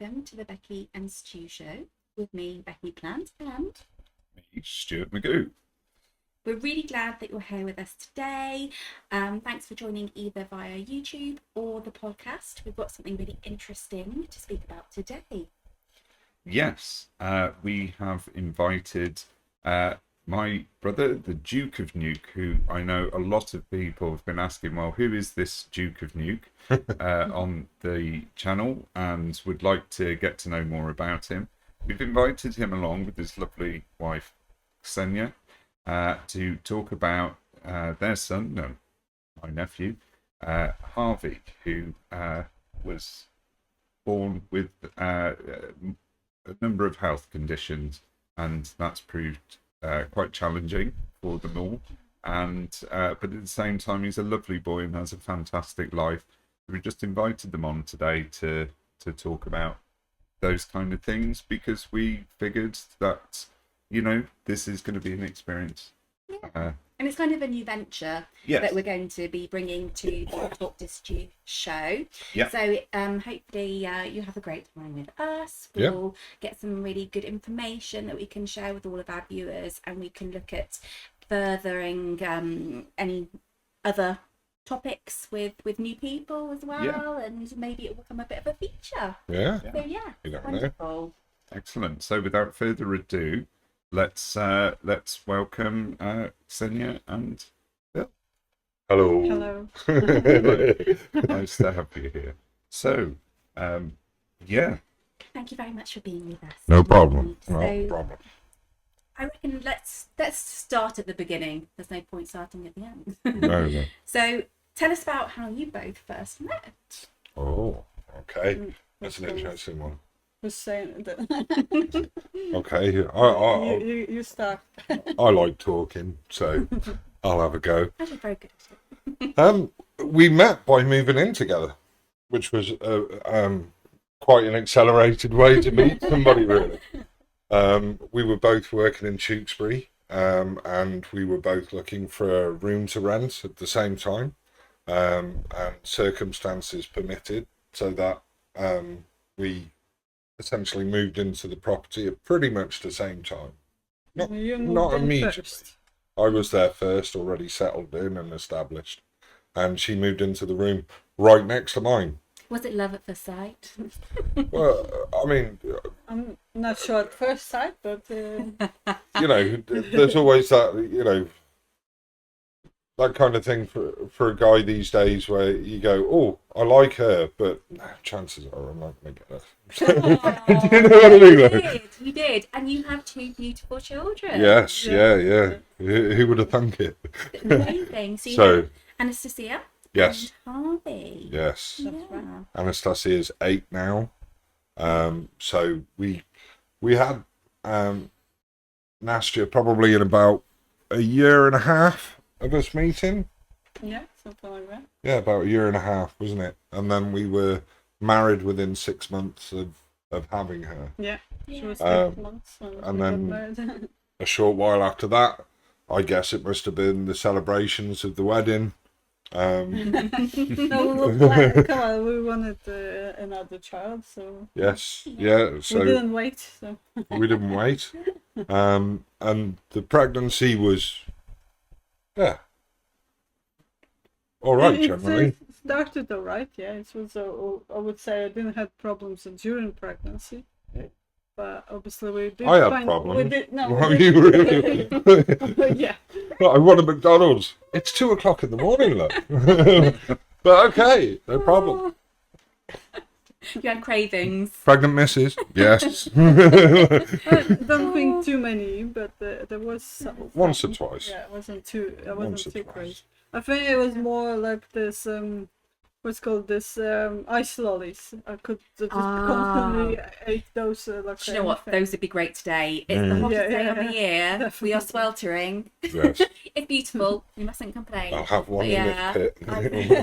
welcome to the Becky and Stu show with me, Becky Plant, and me, Stuart Magoo. We're really glad that you're here with us today. Thanks for joining either via YouTube or the podcast. We've got something really interesting to speak about today. Yes, we have invited my brother, the Duke of Nuke, who I know a lot of people have been asking, well, who is this Duke of Nuke on the channel, and would like to get to know more about him. We've invited him along with his lovely wife, Ksenia, to talk about their son, no, my nephew, Harvey, who was born with a number of health conditions, and that's proved quite challenging for them all. And but at the same time, he's a lovely boy and has a fantastic life. We just invited them on today to talk about those kind of things, because we figured that, you know, this is going to be an experience. And it's kind of a new venture that we're going to be bringing to the Talk to Stu show. Yeah. So hopefully you have a great time with us. We'll get some really good information that we can share with all of our viewers, and we can look at furthering any other topics with new people as well, and maybe it will become a bit of a feature. So wonderful. Excellent. So without further ado, let's welcome Ksenia and Bill. Hello. Nice to have you here. So, Thank you very much for being with us. No problem. I reckon let's start at the beginning. There's no point starting at the end. No. So tell us about how you both first met. Oh, okay. That's an interesting one. Was saying that Okay, you start. I like talking, so I'll have a go. Actually, very good at it. We met by moving in together, which was quite an accelerated way to meet somebody, really. We were both working in Tewkesbury, and we were both looking for a room to rent at the same time, and circumstances permitted, so that we essentially moved into the property at pretty much the same time. Not immediately. First. I was there first, already settled in and established, and she moved into the room right next to mine. Was it love at first sight? Well, I mean, I'm not sure at first sight, but you know, there's always that, you know, that kind of thing for a guy these days, where you go, oh, I like her, but chances are I'm not going to get her. Do you know what I mean? You did, and you have two beautiful children. Yes, yeah. Who would have thunk it? Amazing. So, So, you have Anastasia. yes, And Harvey. yes. Yeah. Anastasia's 8 now. So we had Nastia probably in about a year and a half of us meeting. yeah, something like that. Yeah, about a year and a half, wasn't it? And then we were married within 6 months of having her. Yeah, she was 6 months when and we then- got married. A short while after that, I guess it must have been the celebrations of the wedding. No, come on, we wanted another child, so Yes, yeah. we So didn't wait. So we didn't wait. And the pregnancy was, all right, generally. It started all right. Yeah, it was. I would say I didn't have problems during pregnancy, but obviously we did. I had find, problems. We did, no, Were we you really? yeah. I want a McDonald's. It's 2:00 in the morning, look. But okay, no problem. You had cravings. Pregnant missus? Yes. I don't think too many, but there was some. Once or twice. Yeah, it wasn't too. I Once or wasn't too twice. crazy. I think it was more like this. What's called this ice lollies. I could just constantly eat those. Like Do you know what? anything. Those would be great today. It's the hottest day of the year. Definitely. We are sweltering. Yes. It's beautiful. We mustn't complain. I'll have one in Yeah. this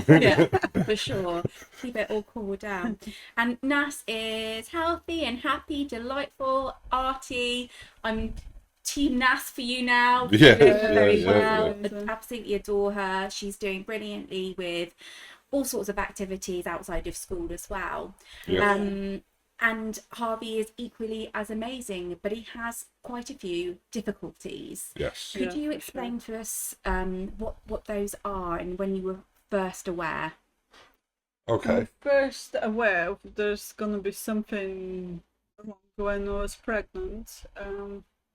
pit. Yeah, for sure. Keep it all cool down. And Nas is healthy and happy, delightful, arty. I'm Team Nas for you now. Yeah, You know her very yeah, well. yeah. I absolutely adore her. She's doing brilliantly with all sorts of activities outside of school as well. Yeah. and Harvey is equally as amazing, but he has quite a few difficulties. Yes. Could Yeah, you for explain to us what those are and when you were first aware? Okay. First aware of there's gonna be something wrong when I was pregnant.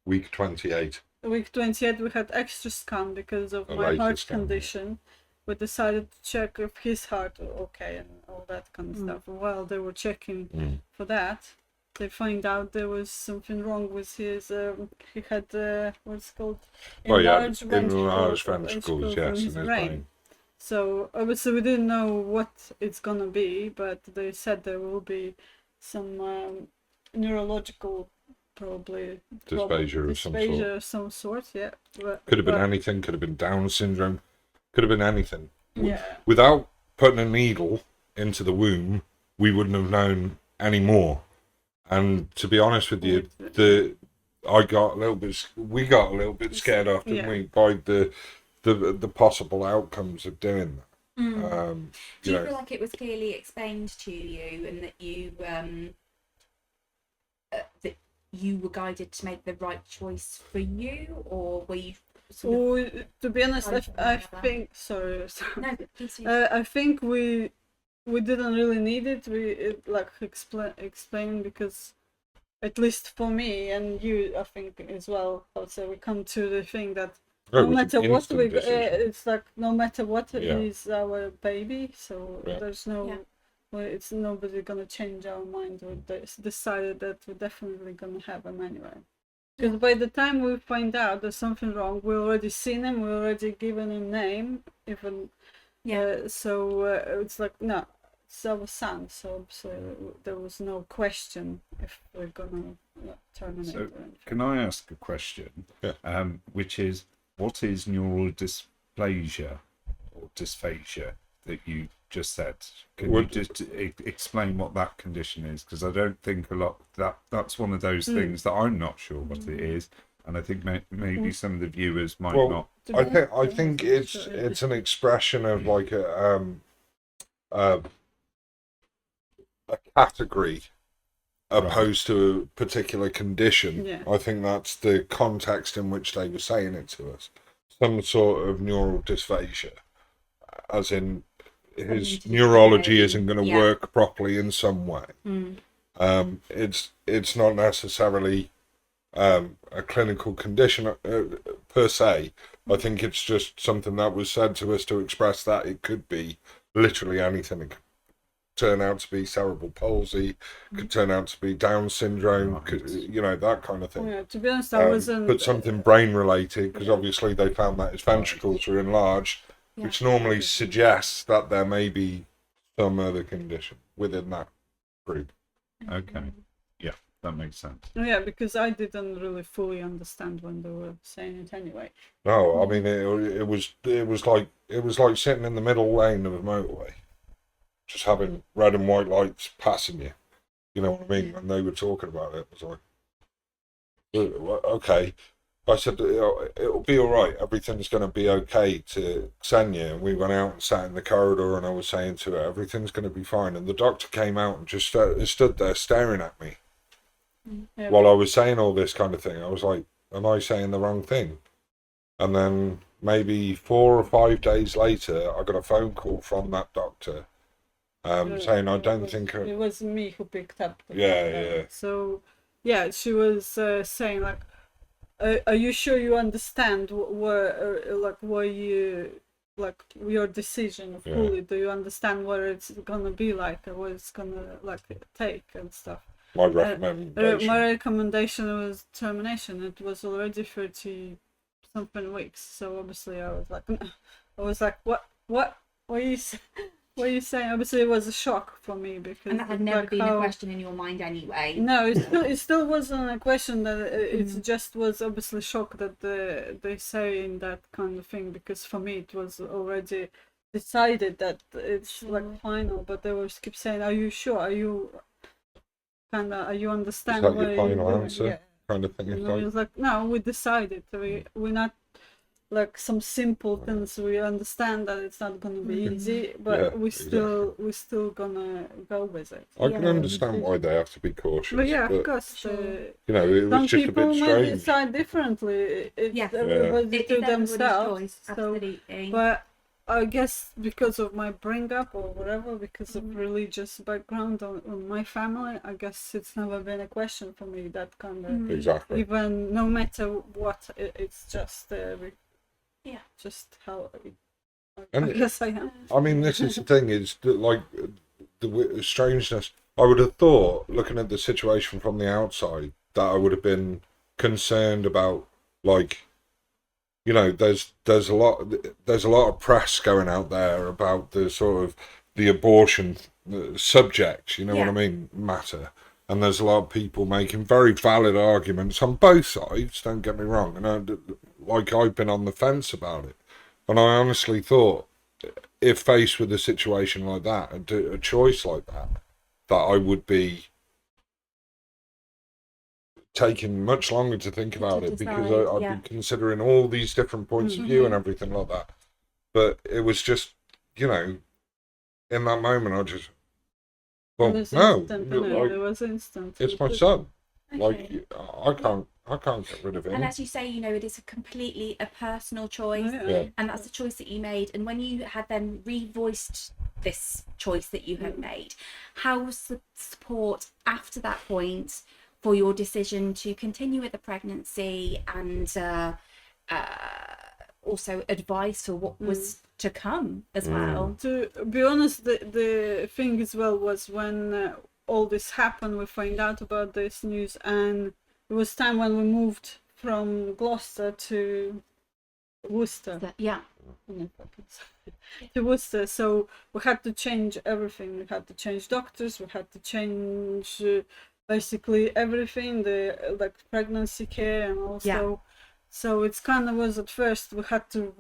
Week 28. Week 28 we had extra scan because of A my later heart scan, yeah. condition. We decided to check if his heart was okay and all that kind of stuff. While they were checking for that, they find out there was something wrong with his. He had what's called enlarged ventricles, yes, in his brain. So obviously we didn't know what it's gonna be, but they said there will be some neurological probably Dysphagia of some sort. Dysphagia of some sort, yeah. Could have been anything, could have been Down syndrome, could have been anything. Yeah. Without putting a needle into the womb, we wouldn't have known any more. And to be honest with you, we got a little bit scared off, didn't we, by the possible outcomes of doing that. Do you feel like it was clearly explained to you, and that you were guided to make the right choice for you, or were you? To be honest, I think. Sorry. No, please do. I think we didn't really need it. Explain because, at least for me and you, I think as well. Also, we come to the thing that no matter what it's like no matter what is our baby. So there's no. Yeah. It's nobody gonna change our mind. We decided that we're definitely gonna have him anyway. Because by the time we find out there's something wrong, we already seen him, we already given him name, even. So it's like no, it's our son. So there was no question if we're gonna terminate. So can I ask a question? Yeah. Which is, what is neural dysplasia or dysphagia that you just said? Can you just explain what that condition is? Because I don't think that's one of those things that I'm not sure what it is, and I think maybe some of the viewers might not. I think it's an expression of like a category opposed to a particular condition. Yeah. I think that's the context in which they were saying it to us. Some sort of neural dysphagia, as in his neurology isn't going to work properly in some way. It's not necessarily a clinical condition per se. I think it's just something that was said to us to express that it could be literally anything. It could turn out to be cerebral palsy, could turn out to be Down syndrome, that kind of thing. Yeah, to be honest, I wasn't. But something brain related, because obviously they found that his ventricles were enlarged, which normally suggests that there may be some other condition within that group. Okay, yeah, that makes sense. Yeah, because I didn't really fully understand when they were saying it anyway. No, I mean it was like sitting in the middle lane of a motorway, just having red and white lights passing you. You know what I mean? When they were talking about it, I was like, okay. I said, it'll be all right. Everything's going to be okay to Xenia. And we went out and sat in the corridor, and I was saying to her, everything's going to be fine. And the doctor came out and just stood there staring at me while I was saying all this kind of thing. I was like, am I saying the wrong thing? And then maybe 4 or 5 days later, I got a phone call from that doctor saying, I don't think... It was me who picked up the phone. Yeah. So, yeah, she was saying, like, are you sure you understand your decision fully? Do you understand what it's gonna be like, or what it's gonna take and stuff? My recommendation. My recommendation was termination. It was already 30 something weeks, so obviously I was like, what are you saying? Obviously it was a shock for me because and that had never been a question in your mind anyway. No, it still wasn't a question. That it just was obviously shock that they say in that kind of thing, because for me it was already decided that it's like final, but they were keep saying, are you sure? Are you understand? Is that your final answer? Yeah. Kind of thing. It was like, no, we decided. We're not like some simple things. We understand that it's not gonna be easy, but Yeah, we're still gonna go with it. I can Yeah. understand why they have to be cautious. But yeah, of but, course, Sure. you know, it was some just a people bit may strange. decide differently. It's Yeah. everybody It's to everybody's themselves. choice, So, absolutely. but I guess because of my bring up or whatever, because of religious background on my family, I guess it's never been a question for me, that kind of, Exactly. even no matter what, it's just, Yeah. just how I And guess I am. I mean, this is the thing, is that, like, the strangeness. I would have thought, looking at the situation from the outside, that I would have been concerned about, like, you know, there's a lot of press going out there about the sort of the abortion subject, you know what I mean, matter. And there's a lot of people making very valid arguments on both sides, don't get me wrong. And I've been on the fence about it. And I honestly thought, if faced with a situation like that, a choice like that I would be taking much longer to think about it, because I'd be considering all these different points of view and everything like that. But it was just, you know, in that moment, I just, well, It was no, instant, like, it was instant. it's my son. Okay. Like, I can't get rid of him. And as you say, you know, it is completely a personal choice, Yeah. and that's the choice that you made. And when you had then revoiced this choice that you had made, how was the support after that point for your decision to continue with the pregnancy, and also advice for what was to come as well? To be honest, the thing as well was when all this happened, we find out about this news, and it was time when we moved from Gloucester to Worcester. Yeah. To Worcester, so we had to change everything. We had to change doctors. We had to change basically everything. The like pregnancy care, and also, so it's kind of was at first we had to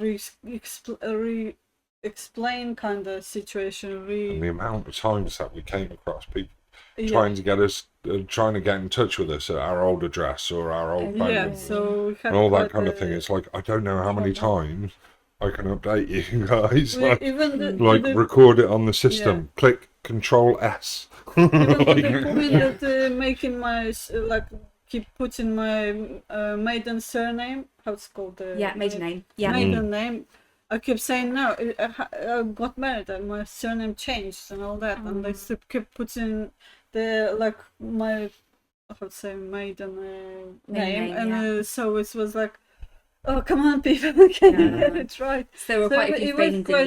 explain kind of situation. And the amount of times that we came across people Yeah. trying to get us, trying to get in touch with us at our old address or our old phone Yeah, number so we had and all that quite kind of a- thing. It's like, I don't know how many times I can update you guys. we- Like, even record it on the system. Click Control S. even to the point that making my keep putting my maiden surname, how it's called, Maiden name. Yeah. maiden name. I kept saying no. I got married and my surname changed and all that, and they still kept putting the like my I would say maiden name, and so it was like, oh come on people, can you get it right? So there were quite a few things in the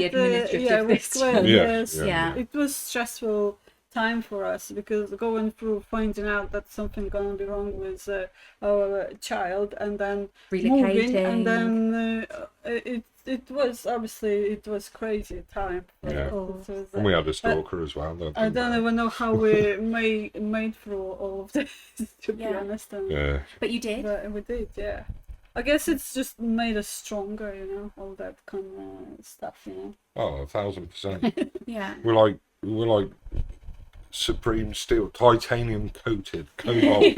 administrative system. It was stressful time for us, because going through finding out that something gonna be wrong with our child, and then moving, and then it was obviously crazy time. Yeah. It was, And we had a stalker as well. I don't even know how we made through all of this, to be honest. Yeah. But you did. But we did, yeah. I guess it's just made us stronger, you know, all that kind of stuff, you know. Oh, 1,000%. Yeah. We're like supreme steel, titanium coated, cobalt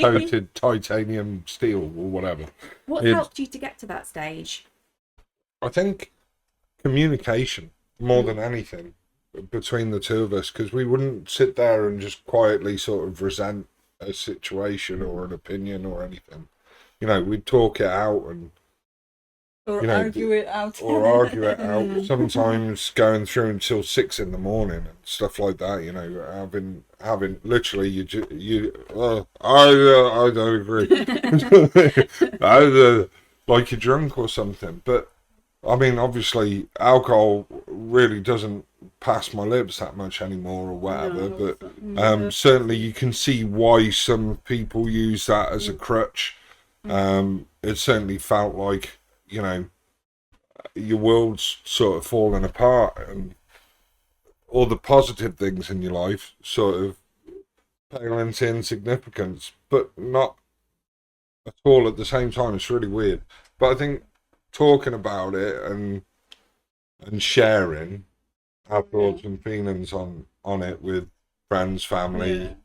coated titanium steel or whatever. What helped you to get to that stage? I think communication more than anything between the two of us, because we wouldn't sit there and just quietly sort of resent a situation or an opinion or anything. You know, we'd talk it out and argue it out. Sometimes going through until 6 a.m. and stuff like that. You know, having literally I don't agree. Like you're drunk or something. But I mean, obviously, alcohol really doesn't pass my lips that much anymore or whatever. But certainly, you can see why some people use that as a crutch. It certainly felt like, you know, your world's sort of falling apart and all the positive things in your life sort of pale into insignificance, but not at all at the same time. It's really weird. But I think talking about it and sharing our thoughts and feelings on it with friends, family,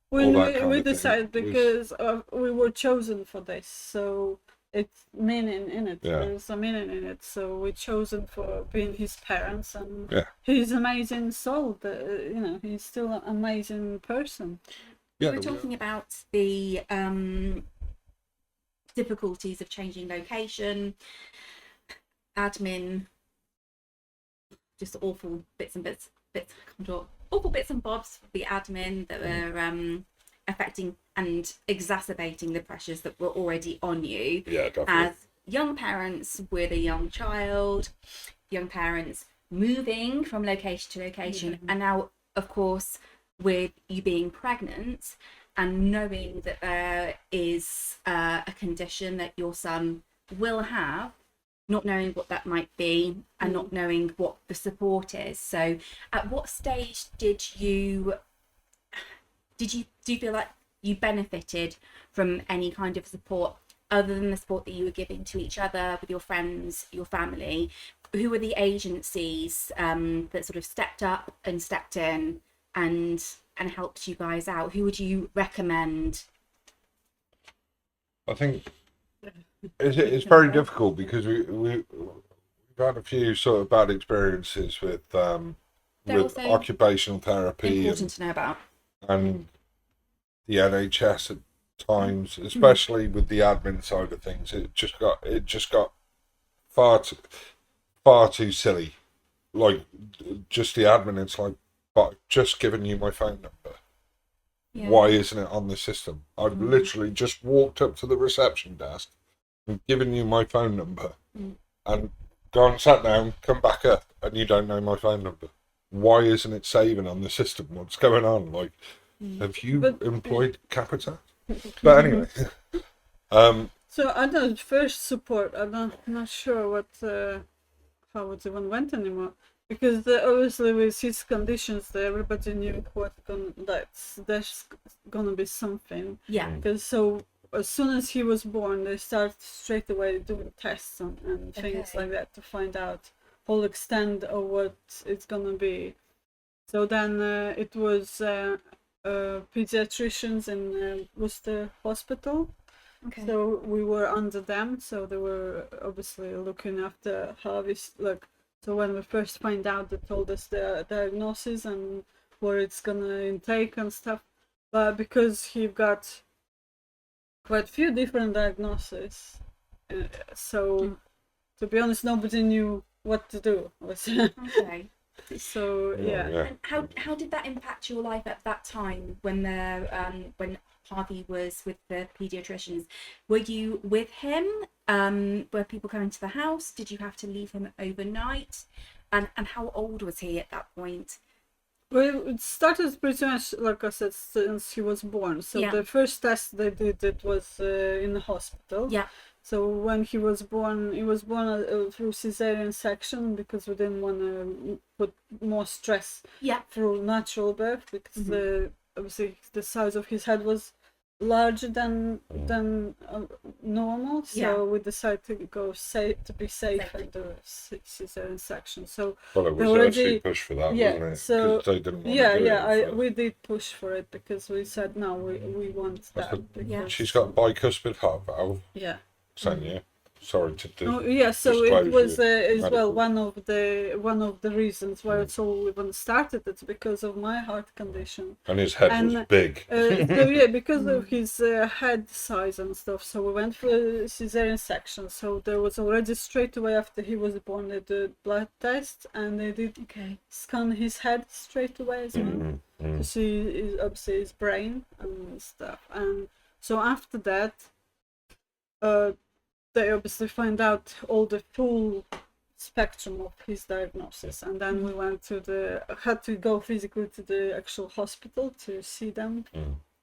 when we decided, because we were chosen for this, so it's meaning in it. Yeah. There's a meaning in it. So we chosen for being his parents, and Yeah. he's an amazing soul. He's still an amazing person. Yeah, We were talking about the difficulties of changing location, admin, just awful bits and bobs for the admin that were affecting and exacerbating the pressures that were already on you. Yeah, definitely. As young parents with a young child, young parents moving from location to location, and now, of course, with you being pregnant and knowing that there is a condition that your son will have, not knowing what that might be and not knowing what the support is. So at what stage do you feel like you benefited from any kind of support other than the support that you were giving to each other, with your friends, your family? Who were the agencies that sort of stepped up and stepped in and helped you guys out? Who would you recommend? I think it's very difficult because we've had a few sort of bad experiences with also occupational therapy Important to know about. and the NHS at times, especially with the admin side of things. It just got far too silly. Like, just the admin, it's like, but I've just given you my phone number. Yeah. Why isn't it on the system? I've literally just walked up to the reception desk and given you my phone number and gone, sat down, come back up, and you don't know my phone number. Why isn't it saving on the system? What's going on? Like, have you employed Capita? But anyway, So I don't first support. I'm not sure how it even went anymore, because obviously with his conditions, everybody knew there's gonna be something. Yeah. Because so as soon as he was born, they start straight away doing tests and things like that to find out whole extent of what it's gonna be. So then it was pediatricians in Worcester Hospital. Okay. So we were under them, so they were obviously looking after Harvey's. So when we first find out, they told us the diagnosis and what it's gonna intake and stuff. But because he got quite a few different diagnoses, so to be honest, nobody knew what to do. Okay. So yeah. And how did that impact your life at that time when when Harvey was with the pediatricians? Were you with him? Were people coming to the house? Did you have to leave him overnight? And how old was he at that point? Well, it started pretty much, like I said, since he was born. So the first test they did, it was in the hospital. Yeah. So when he was born through cesarean section, because we didn't want to put more stress through natural birth, because obviously the size of his head was larger than normal. So we decided to go to be safe and do cesarean section. So well, it was actually pushed for that, wasn't it? So they didn't want to do it. We did push for it because we said no, we want that. She's got bicuspid heart valve. Yeah. Same year. Sorry to do. Oh yeah, so it was as well one of the reasons why it's all even started. It's because of my heart condition. And his head was big. So yeah, because of his head size and stuff. So we went for a cesarean section. So there was already straight away after he was born, they did blood test and they did scan his head straight away as well to see obviously his brain and stuff. And so after that, they obviously find out all the full spectrum of his diagnosis, and then we had to go physically to the actual hospital to see them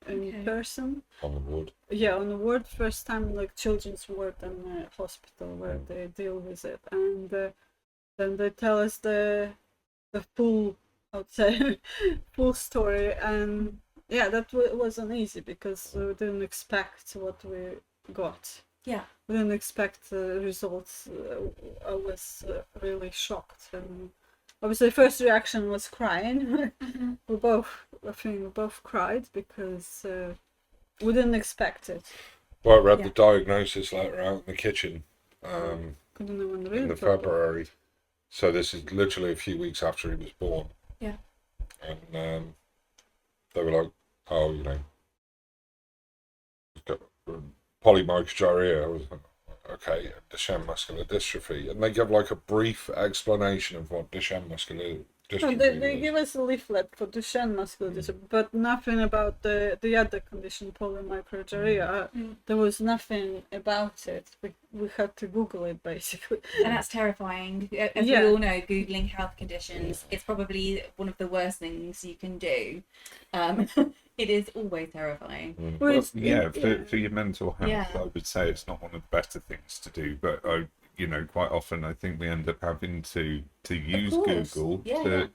in person. On the ward. Yeah, on the ward, first time, like children's ward and hospital where they deal with it, and then they tell us the full, I would say, full story, and yeah, that wasn't easy because we didn't expect what we got. Yeah. We didn't expect results. I was really shocked, and obviously the first reaction was crying. I think we both cried because we didn't expect it. Well, I read Yeah. the diagnosis letter out in the kitchen Couldn't even read in the it properly. February. So this is literally a few weeks after he was born. Yeah. And they were like, oh, you know, he's got polymicrogyria. I was like, okay, Duchenne muscular dystrophy. And they give like a brief explanation of what Duchenne muscular No, dystrophy they is. give us a leaflet for Duchenne muscular dystrophy, but nothing about the other condition, polymicrogyria. There was nothing about it. We had to Google it basically. And that's terrifying. As Yeah. we all know, Googling health conditions, it's probably one of the worst things you can do. It is always terrifying. Well, Well, it's- for your mental health, Yeah. I would say it's not one of the better things to do. But quite often I think we end up having to use course. Google Yeah.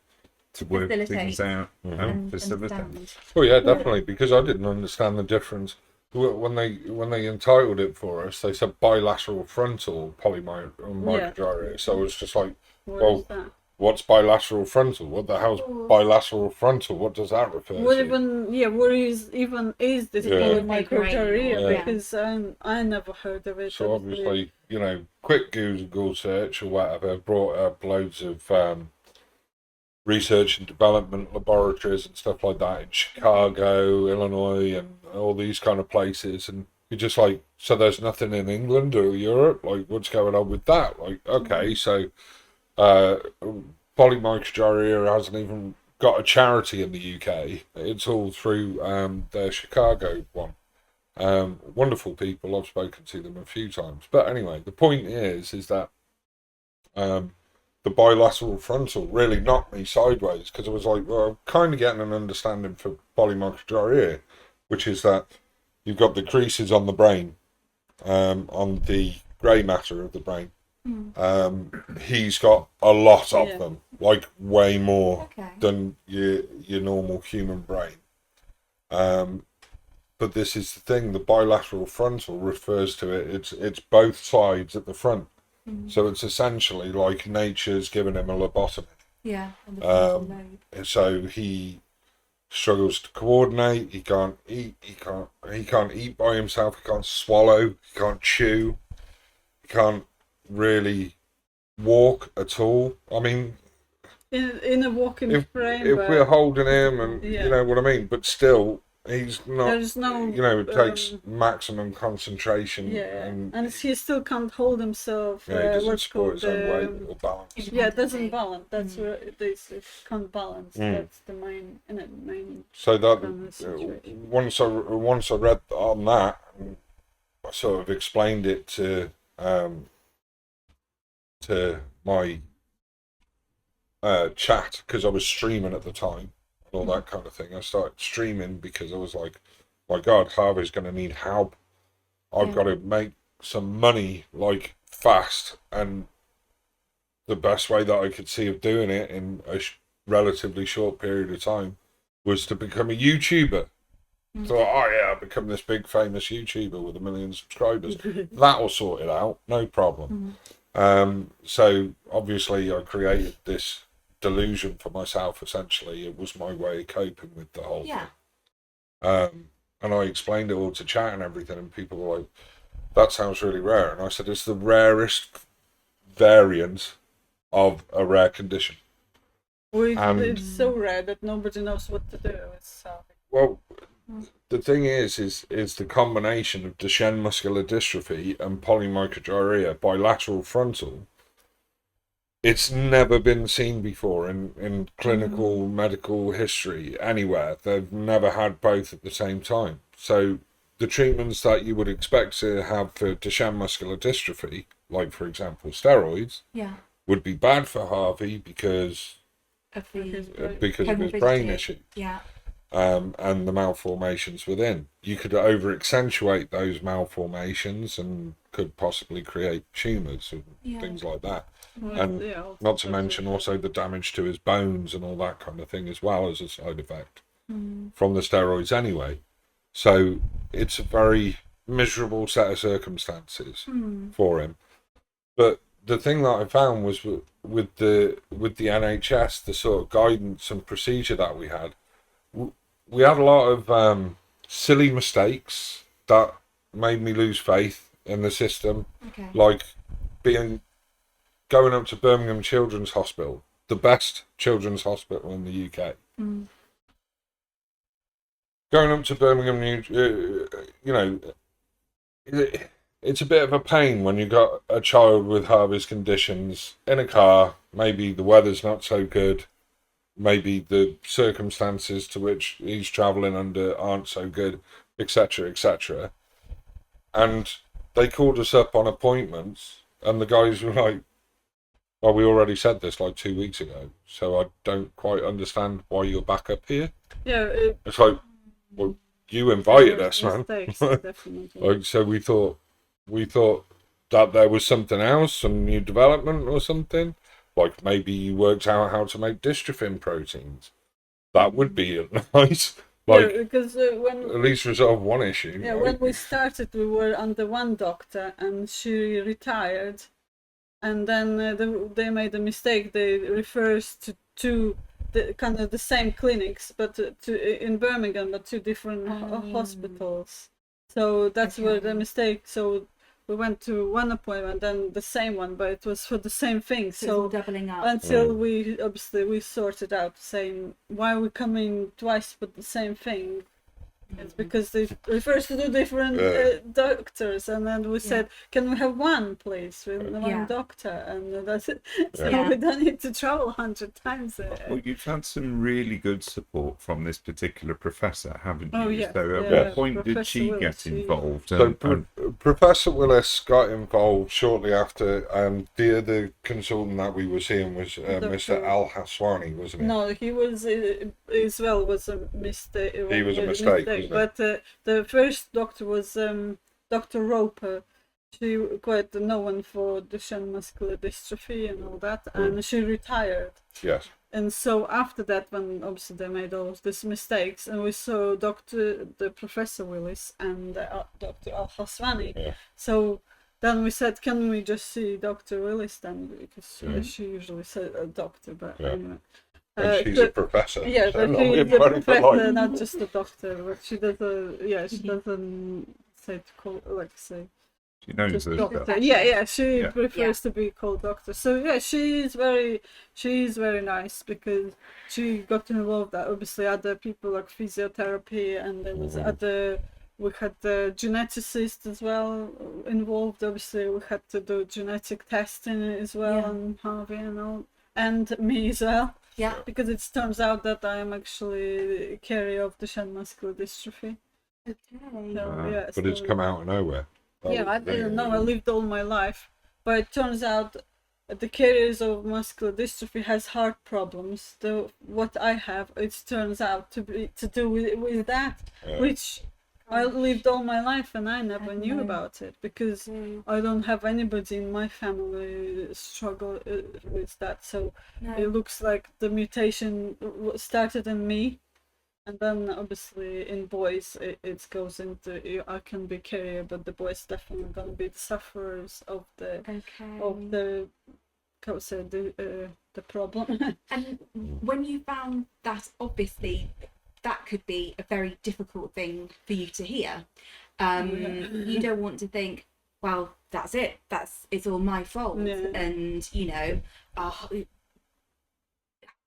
to work Facilitate things out Mhm. and facilitate. Understand. Oh yeah, definitely, because I didn't understand the difference when they entitled it for us. They said bilateral frontal polymicrogyria. So it was just like, what well, is that? what's bilateral frontal? What the hell's bilateral frontal? What does that refer What to? what is this Yeah. polymicrogyria? Yeah. Because I never heard of it. So obviously, quick Google search or whatever brought up loads of research and development laboratories and stuff like that in Chicago, Illinois, and all these kind of places. And you're just like, so there's nothing in England or Europe? Like, what's going on with that? Like, okay, so polymicrogyria hasn't even got a charity in the UK. It's all through their Chicago one. Wonderful people. I've spoken to them a few times. But anyway, the point is that the bilateral frontal really knocked me sideways, because I was like, well, I'm kind of getting an understanding for polymicrogyria, which is that you've got the creases on the brain, on the grey matter of the brain. He's got a lot of Yeah. them, like way more Okay. than your normal human brain. But this is the thing: the bilateral frontal refers to it. It's both sides at the front, so it's essentially like nature's given him a lobotomy. Yeah. And the frontal lobe. And so he struggles to coordinate. He can't eat. He can't eat by himself. He can't swallow. He can't chew. He can't really walk at all. I mean, in a walking if frame. if we're holding him, and Yeah. you know what I mean, but still, he's not. There's no. It takes maximum concentration. Yeah, and and he still can't hold himself. he doesn't What's support called his own weight or balance. yeah, it doesn't balance. That's where it is. It can't balance. Mm. That's the main. So that situation. once I read on that, I sort of explained it to my chat, because I was streaming at the time and all that kind of thing. I started streaming because I was like, my God, Harvey's going to need help. I've got to make some money like fast, and the best way that I could see of doing it in a relatively short period of time was to become a YouTuber. So, oh yeah, I'll become this big famous YouTuber with 1 million subscribers. That'll sort it out, no problem. So obviously I created this delusion for myself. Essentially, it was my way of coping with the whole Yeah. thing. And I explained it all to chat and everything, and people were like, that sounds really rare. And I said, it's the rarest variant of a rare condition. Well, it's so rare that nobody knows what to do. It's Well, the thing is the combination of Duchenne muscular dystrophy and polymicrogyria, bilateral frontal. It's never been seen before in clinical medical history anywhere. They've never had both at the same time. So the treatments that you would expect to have for Duchenne muscular dystrophy, like for example steroids, Yeah. would be bad for Harvey because Of the of his brain issue. Yeah. And the malformations within. You could over accentuate those malformations and could possibly create tumours and things like that. And not to mention also the damage to his bones and all that kind of thing as well as a side effect from the steroids anyway. So it's a very miserable set of circumstances for him. But the thing that I found was with the NHS, the sort of guidance and procedure that we had a lot of silly mistakes that made me lose faith in the system. Okay. Like going up to Birmingham Children's Hospital, the best children's hospital in the UK. Mm. Going up to Birmingham, it's a bit of a pain when you've got a child with harvest conditions in a car. Maybe the weather's not so good. Maybe the circumstances to which he's travelling under aren't so good, etc., etc. And they called us up on appointments, and the guys were like, well, we already said this like 2 weeks ago, so I don't quite understand why you're back up here. Yeah, It's like, well, you invited us, man. mistakes, definitely. Like, so we thought that there was something else, some new development or something. Like maybe you worked out how to make dystrophin proteins. That would be nice. Like, yeah, because when at least resolve one issue. yeah, right? when we started, we were under one doctor, and she retired, and then they made a mistake. They refers to two kind of the same clinics, but in Birmingham, but two different hospitals. So that's where the mistake. So we went to one appointment, then the same one, but it was for the same thing. So it's all So doubling up. until we obviously sorted out saying why are we coming twice for the same thing. It's because they refers to two different doctors, and then we said, "Can we have one, please, with one doctor?" And that's it. So we don't need to travel 100 times. Well, you've had some really good support from this particular professor, haven't you? Oh, yes. So, at Yeah. what point did Professor she Willis, get she- involved? So Professor Willis got involved shortly after, and the other consultant that we were seeing was Mr. Al Haswani, wasn't it? No, he was as well was a mistake. He was a mistake, wasn't it? But the first doctor was Dr. Roper. She quite known for Duchenne muscular dystrophy and all that, and she retired. Yes. And so after that, when obviously they made all of these mistakes, and we saw the Professor Willis and Dr. Al Haswani. Yeah. So then we said, can we just see Dr. Willis then? Because she usually said a doctor, but anyway. And she's a professor. Yeah, so but not she's a everybody for professor, life. not just a doctor. But she doesn't. She doesn't say to call say. she knows Just her doctor. stuff. Yeah, she Yeah. prefers to be called doctor. So yeah, she's very nice because she got involved. Obviously, other people like physiotherapy, and there was other. We had the geneticist as well involved. Obviously, we had to do genetic testing as well, and Harvey and all, and me as well. Yeah. Because it turns out that I am actually a carrier of Duchenne muscular dystrophy. Okay. So, But it's come out of nowhere. I didn't know. I lived all my life, but it turns out the carriers of muscular dystrophy has heart problems. What I have, it turns out to be to do with that, which I lived all my life and I never knew about it because I don't have anybody in my family struggle with that. So it looks like the mutation started in me. And then obviously in boys it goes into I can be carrier, but the boys definitely gonna be the sufferers of the problem. And when you found that, obviously that could be a very difficult thing for you to hear. You don't want to think, well, that's it, it's all my fault. And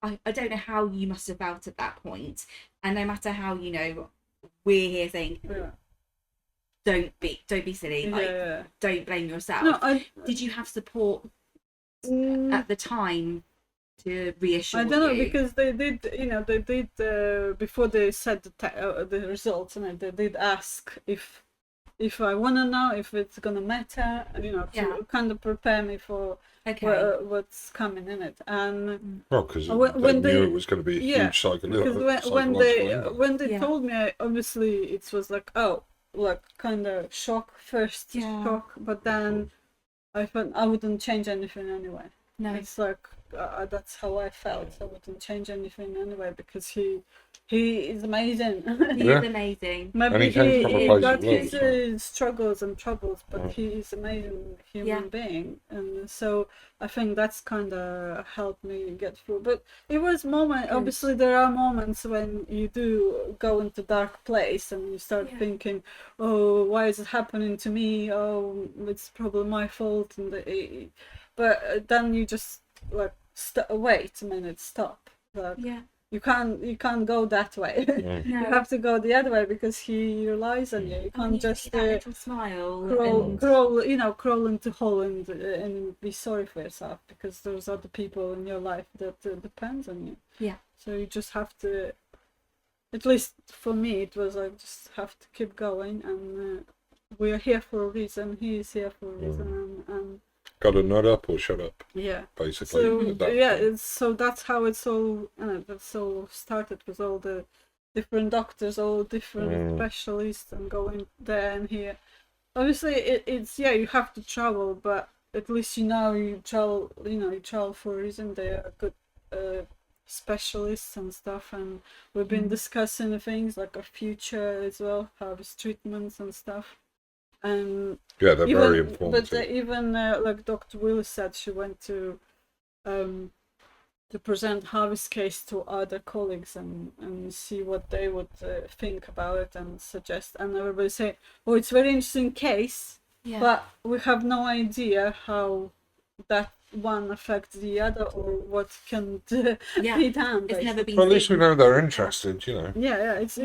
I don't know how you must have felt at that point, and no matter how we're here saying don't be silly, don't blame yourself. No, did you have support at the time to reassure you? I don't know, because they did before they said the results, and they did ask if I want to know if it's gonna matter, to kind of prepare me for what's coming in it. And because when they knew it was going to be a huge psychological impact. when they told me, obviously it was like kind of shock, but then I thought I wouldn't change anything anyway. No. It's like that's how I felt. I wouldn't change anything anyway because he is amazing. He Yeah. is amazing. Maybe And he came from a place got of love his as well. struggles and troubles, but he is amazing human being, and so I think that's kind of helped me get through. But it was obviously there are moments when you do go into dark place and you start thinking, oh, why is it happening to me? Oh, it's probably my fault, but then you just like wait a minute, stop. Like, you can't go that way. No. You have to go the other way because he relies on you. You can't need to just see that little smile crawl into hole and be sorry for yourself because there's other people in your life that depends on you. Yeah. So you just have to. At least for me, it was like just have to keep going, and we are here for a reason. He is here for a reason, and Got to nut up or shut up. yeah. Basically. So so that's how it's all. That's all started with all the different doctors, all different specialists, and going there and here. Obviously, it's you have to travel, but at least you travel. You travel for a reason. They are good specialists and stuff, and we've been discussing things like our future as well, harvest treatments and stuff. And yeah, they're very informative. But even like Dr. Willis said, she went to present harvest case to other colleagues and see what they would think about it and suggest. And everybody say, "Oh, it's a very interesting case, but we have no idea how that one affects the other or what can be done." It's never been Well, at least we know they're interested, Yeah, it's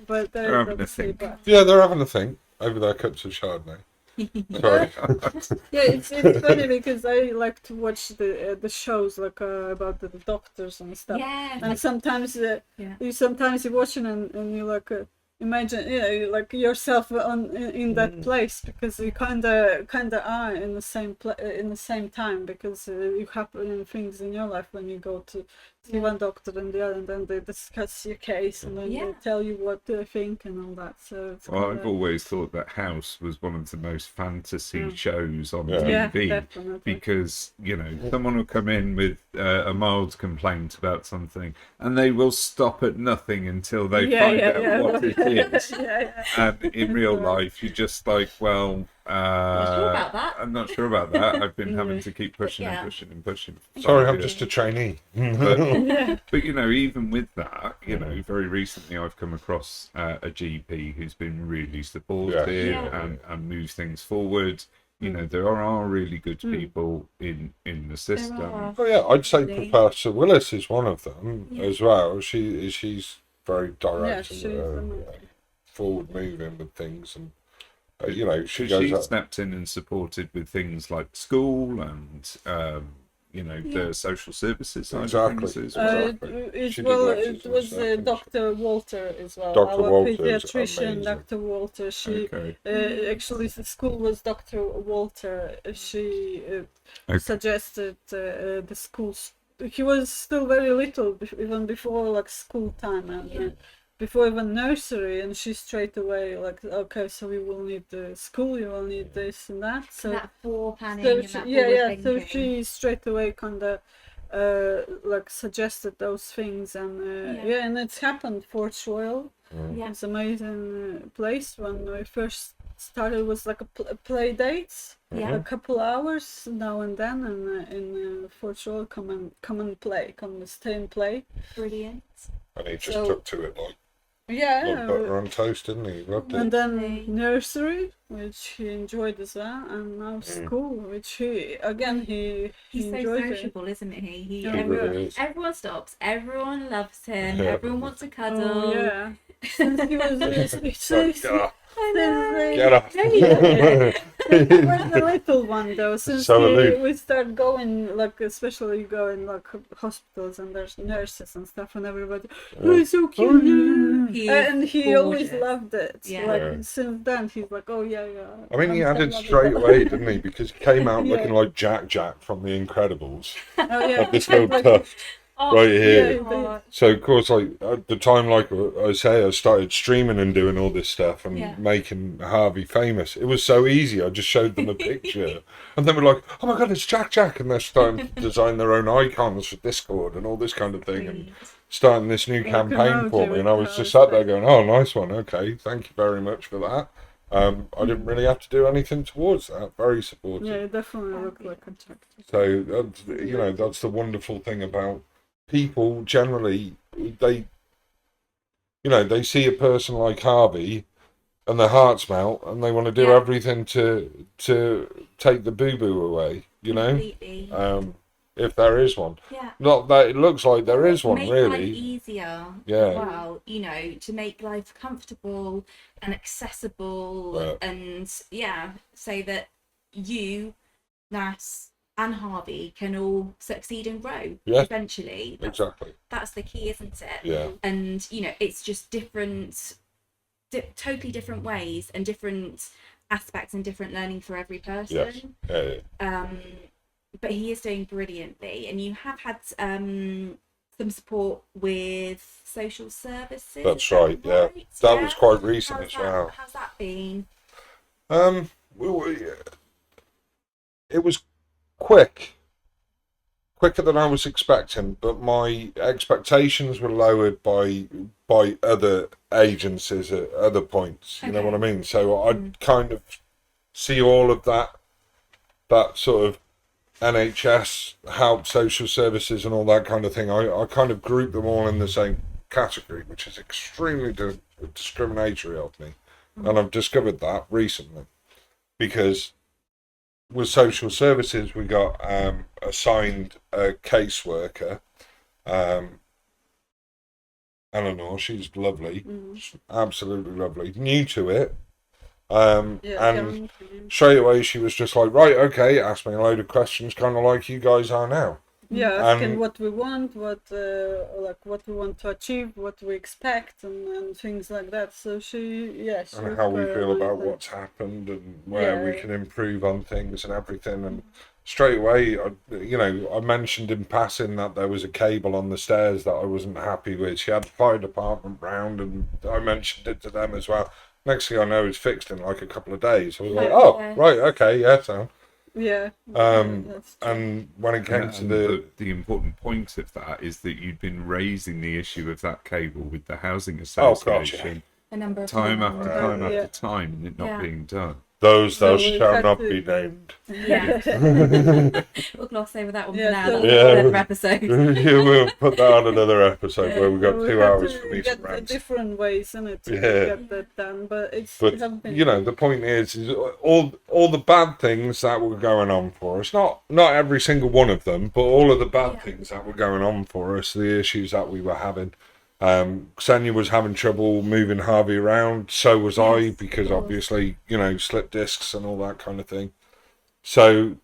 but They're having a think. yeah, they're having a think over their cups of Chardonnay. Sorry. It's funny because I like to watch the shows like about the doctors and stuff. Yeah. And sometimes you're watching and you like imagine like yourself in that place because you kind of are in the same time because you happen things in your life when you go to see one doctor and the other, and then they discuss your case and then they tell you what they think and all that. So I've always thought that House was one of the most fantasy shows on TV definitely. because someone will come in with a mild complaint about something and they will stop at nothing until they find out what it is. And in real life, you're just like, well, I'm not sure about that. I've been having to keep pushing and pushing and pushing. Sorry, I'm just a trainee. But even with that, very recently I've come across a GP who's been really supportive and moves things forward. There are really good people in the system. Oh yeah, I'd say Professor Willis is one of them as well. She's very direct and forward moving with things, and she stepped in and supported with things like school and the social services side of things as well. It was Dr. Walter as well. Dr. Our Walter pediatrician, Dr. Walter. She actually the school was Dr. Walter. She suggested the schools. He was still very little, even before like school time and. Before even nursery, and she straight away like, okay, so we will need the school, you will need this and that. So that for planning. So she straight away kind of like suggested those things, and and it's happened. Fort Royal, it's an amazing place. When we first started, it was like a play dates, a couple hours now and then, and in Fort Royal, come and play, come and stay and play. Brilliant. And he just took to it like like butter on toast, didn't he? Loved it. And then nursery, which he enjoyed as well, and now school, which he's so sociable, isn't he? Everyone stops, everyone loves him, everyone wants to cuddle. Oh, yeah. Since he was Get up. He was the little one though. Since we start going, like especially going like hospitals and there's nurses and stuff, and everybody, oh, he's so cute, and he always loved it. Like since then, he's like, oh yeah. I mean, he had it straight away, didn't he? Because he came out looking like Jack from The Incredibles. Oh yeah. This little tuft. Oh, right here. Yeah, oh, So of course, like at the time, like I say, I started streaming and doing all this stuff and Yeah. making Harvey famous. It was so easy. I just showed them a picture, and they were like, "Oh my god, it's Jack!" And they're starting to design their own icons for Discord and all this kind of thing, and brilliant. starting this new Like campaign for emoji me. And I with was her just sat there face. going, "Oh, nice one. Okay, thank you very much for that." I didn't really have to do anything towards that. Very supportive. Yeah, it definitely looked like a Jack. So that's, that's the wonderful thing about people generally. They see a person like Harvey and their hearts melt and they want to do Yeah. everything to take the boo boo away. Completely. If there is one. Yeah. Not that it looks like there is one, Make life really. easier Yeah. as well, to make life comfortable and accessible, Yeah. and so that you, Nas, and Harvey can all succeed and grow eventually. Exactly. That's the key, isn't it? Yeah. And it's just different, totally different ways and different aspects and different learning for every person. Yes. Yeah. But he is doing brilliantly, and you have had some support with social services. That's right. Yeah. That was quite recent as well. How's that been? It was quicker than I was expecting, but my expectations were lowered by other agencies at other points. You know what I mean? So I'd kind of see all of that sort of NHS help, social services, and all that kind of thing. I kind of group them all in the same category, which is extremely discriminatory of me, and I've discovered that recently because with social services we got assigned a caseworker, Eleanor. She's lovely, absolutely lovely, new to it. And straight away she was just like, right, okay, ask me a load of questions, kind of like you guys are now. Yeah, asking what we want, what we want to achieve, what we expect, and things like that. So and how we feel about what's happened and where we can improve on things and everything. And straight away, I mentioned in passing that there was a cable on the stairs that I wasn't happy with. She had the fire department round, and I mentioned it to them as well. Next thing I know, it's fixed in like a couple of days. I was like, oh, right, okay, yeah, so. Yeah. And when it came to the important point of that is that you'd been raising the issue of that cable with the housing Oh, association A number of time after time Yeah. after time, and it not being done. those So thou we shall had not to- be named. Yeah. We'll gloss over that one Yeah, for now. so- That's Yeah. another episode. We'll put that on another episode where we got we 2 had hours to for me to get the rant. different ways in it to Yeah. get that done, but it's But have been the point is all the bad things that were going on for us. Not every single one of them, but all of the bad things that were going on for us. The issues that we were having. Xenia was having trouble moving Harvey around. So was I, Yes, because of course. obviously slip discs and all that kind of thing. So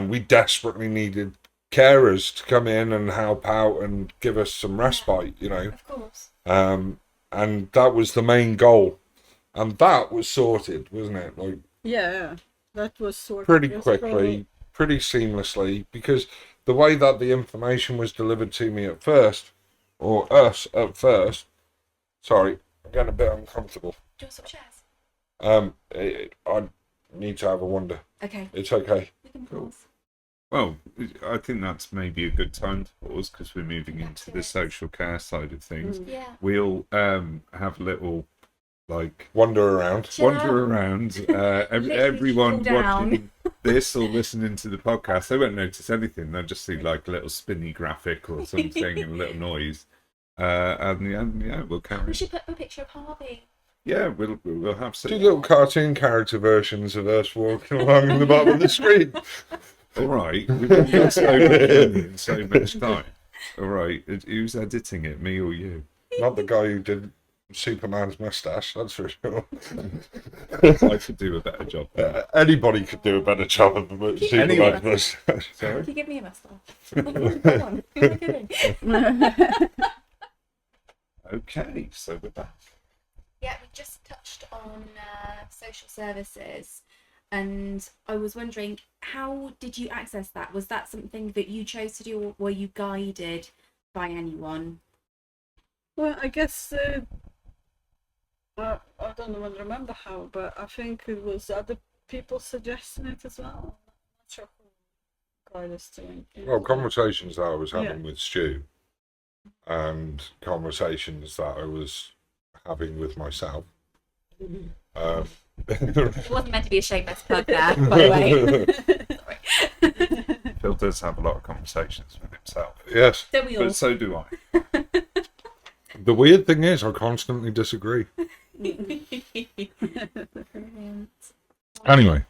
we desperately needed carers to come in and help out and give us some respite. Of course. And that was the main goal, and that was sorted, wasn't it? Like yeah, that was sorted pretty That's quickly, pretty seamlessly, because the way that the information was delivered to me at first, or us at first. Sorry, I'm getting a bit uncomfortable. Do you want some chairs? I need to have a wonder. Okay. It's okay. We can pause. Well, I think that's maybe a good time to pause because we're moving into the social care side of things. Yeah. We'll have little Wander around. wander around. Everyone chill down. watching this or listening to the podcast, they won't notice anything. They'll just see like a little spinny graphic or something and a little noise. And we'll carry. We should put a picture of Harvey. Yeah, we'll have some. Do little cartoon character versions of us walking along in the bottom of the screen. All right, we've got so much in so much time. All right, who's editing it, me or you? Not the guy who did Superman's mustache, that's for sure. I could do a better job. Anybody could do a better job of Superman's Anyway. mustache. Sorry. Can you give me a moustache? Come on. Who am I kidding? Okay, so we're back. Yeah, we just touched on social services. And I was wondering, how did you access that? Was that something that you chose to do, or were you guided by anyone? Well, I guess I don't even remember how, but I think it was other people suggesting it as well. I'm not sure who guided us to it. Well, conversations that I was Yeah. having with Stu and conversations that I was having with myself. It wasn't meant to be a shameless plug there, by the way. Phil does have a lot of conversations with himself, Yes. Don't we all? but so do I. The weird thing is, I constantly disagree. Brilliant. Anyway.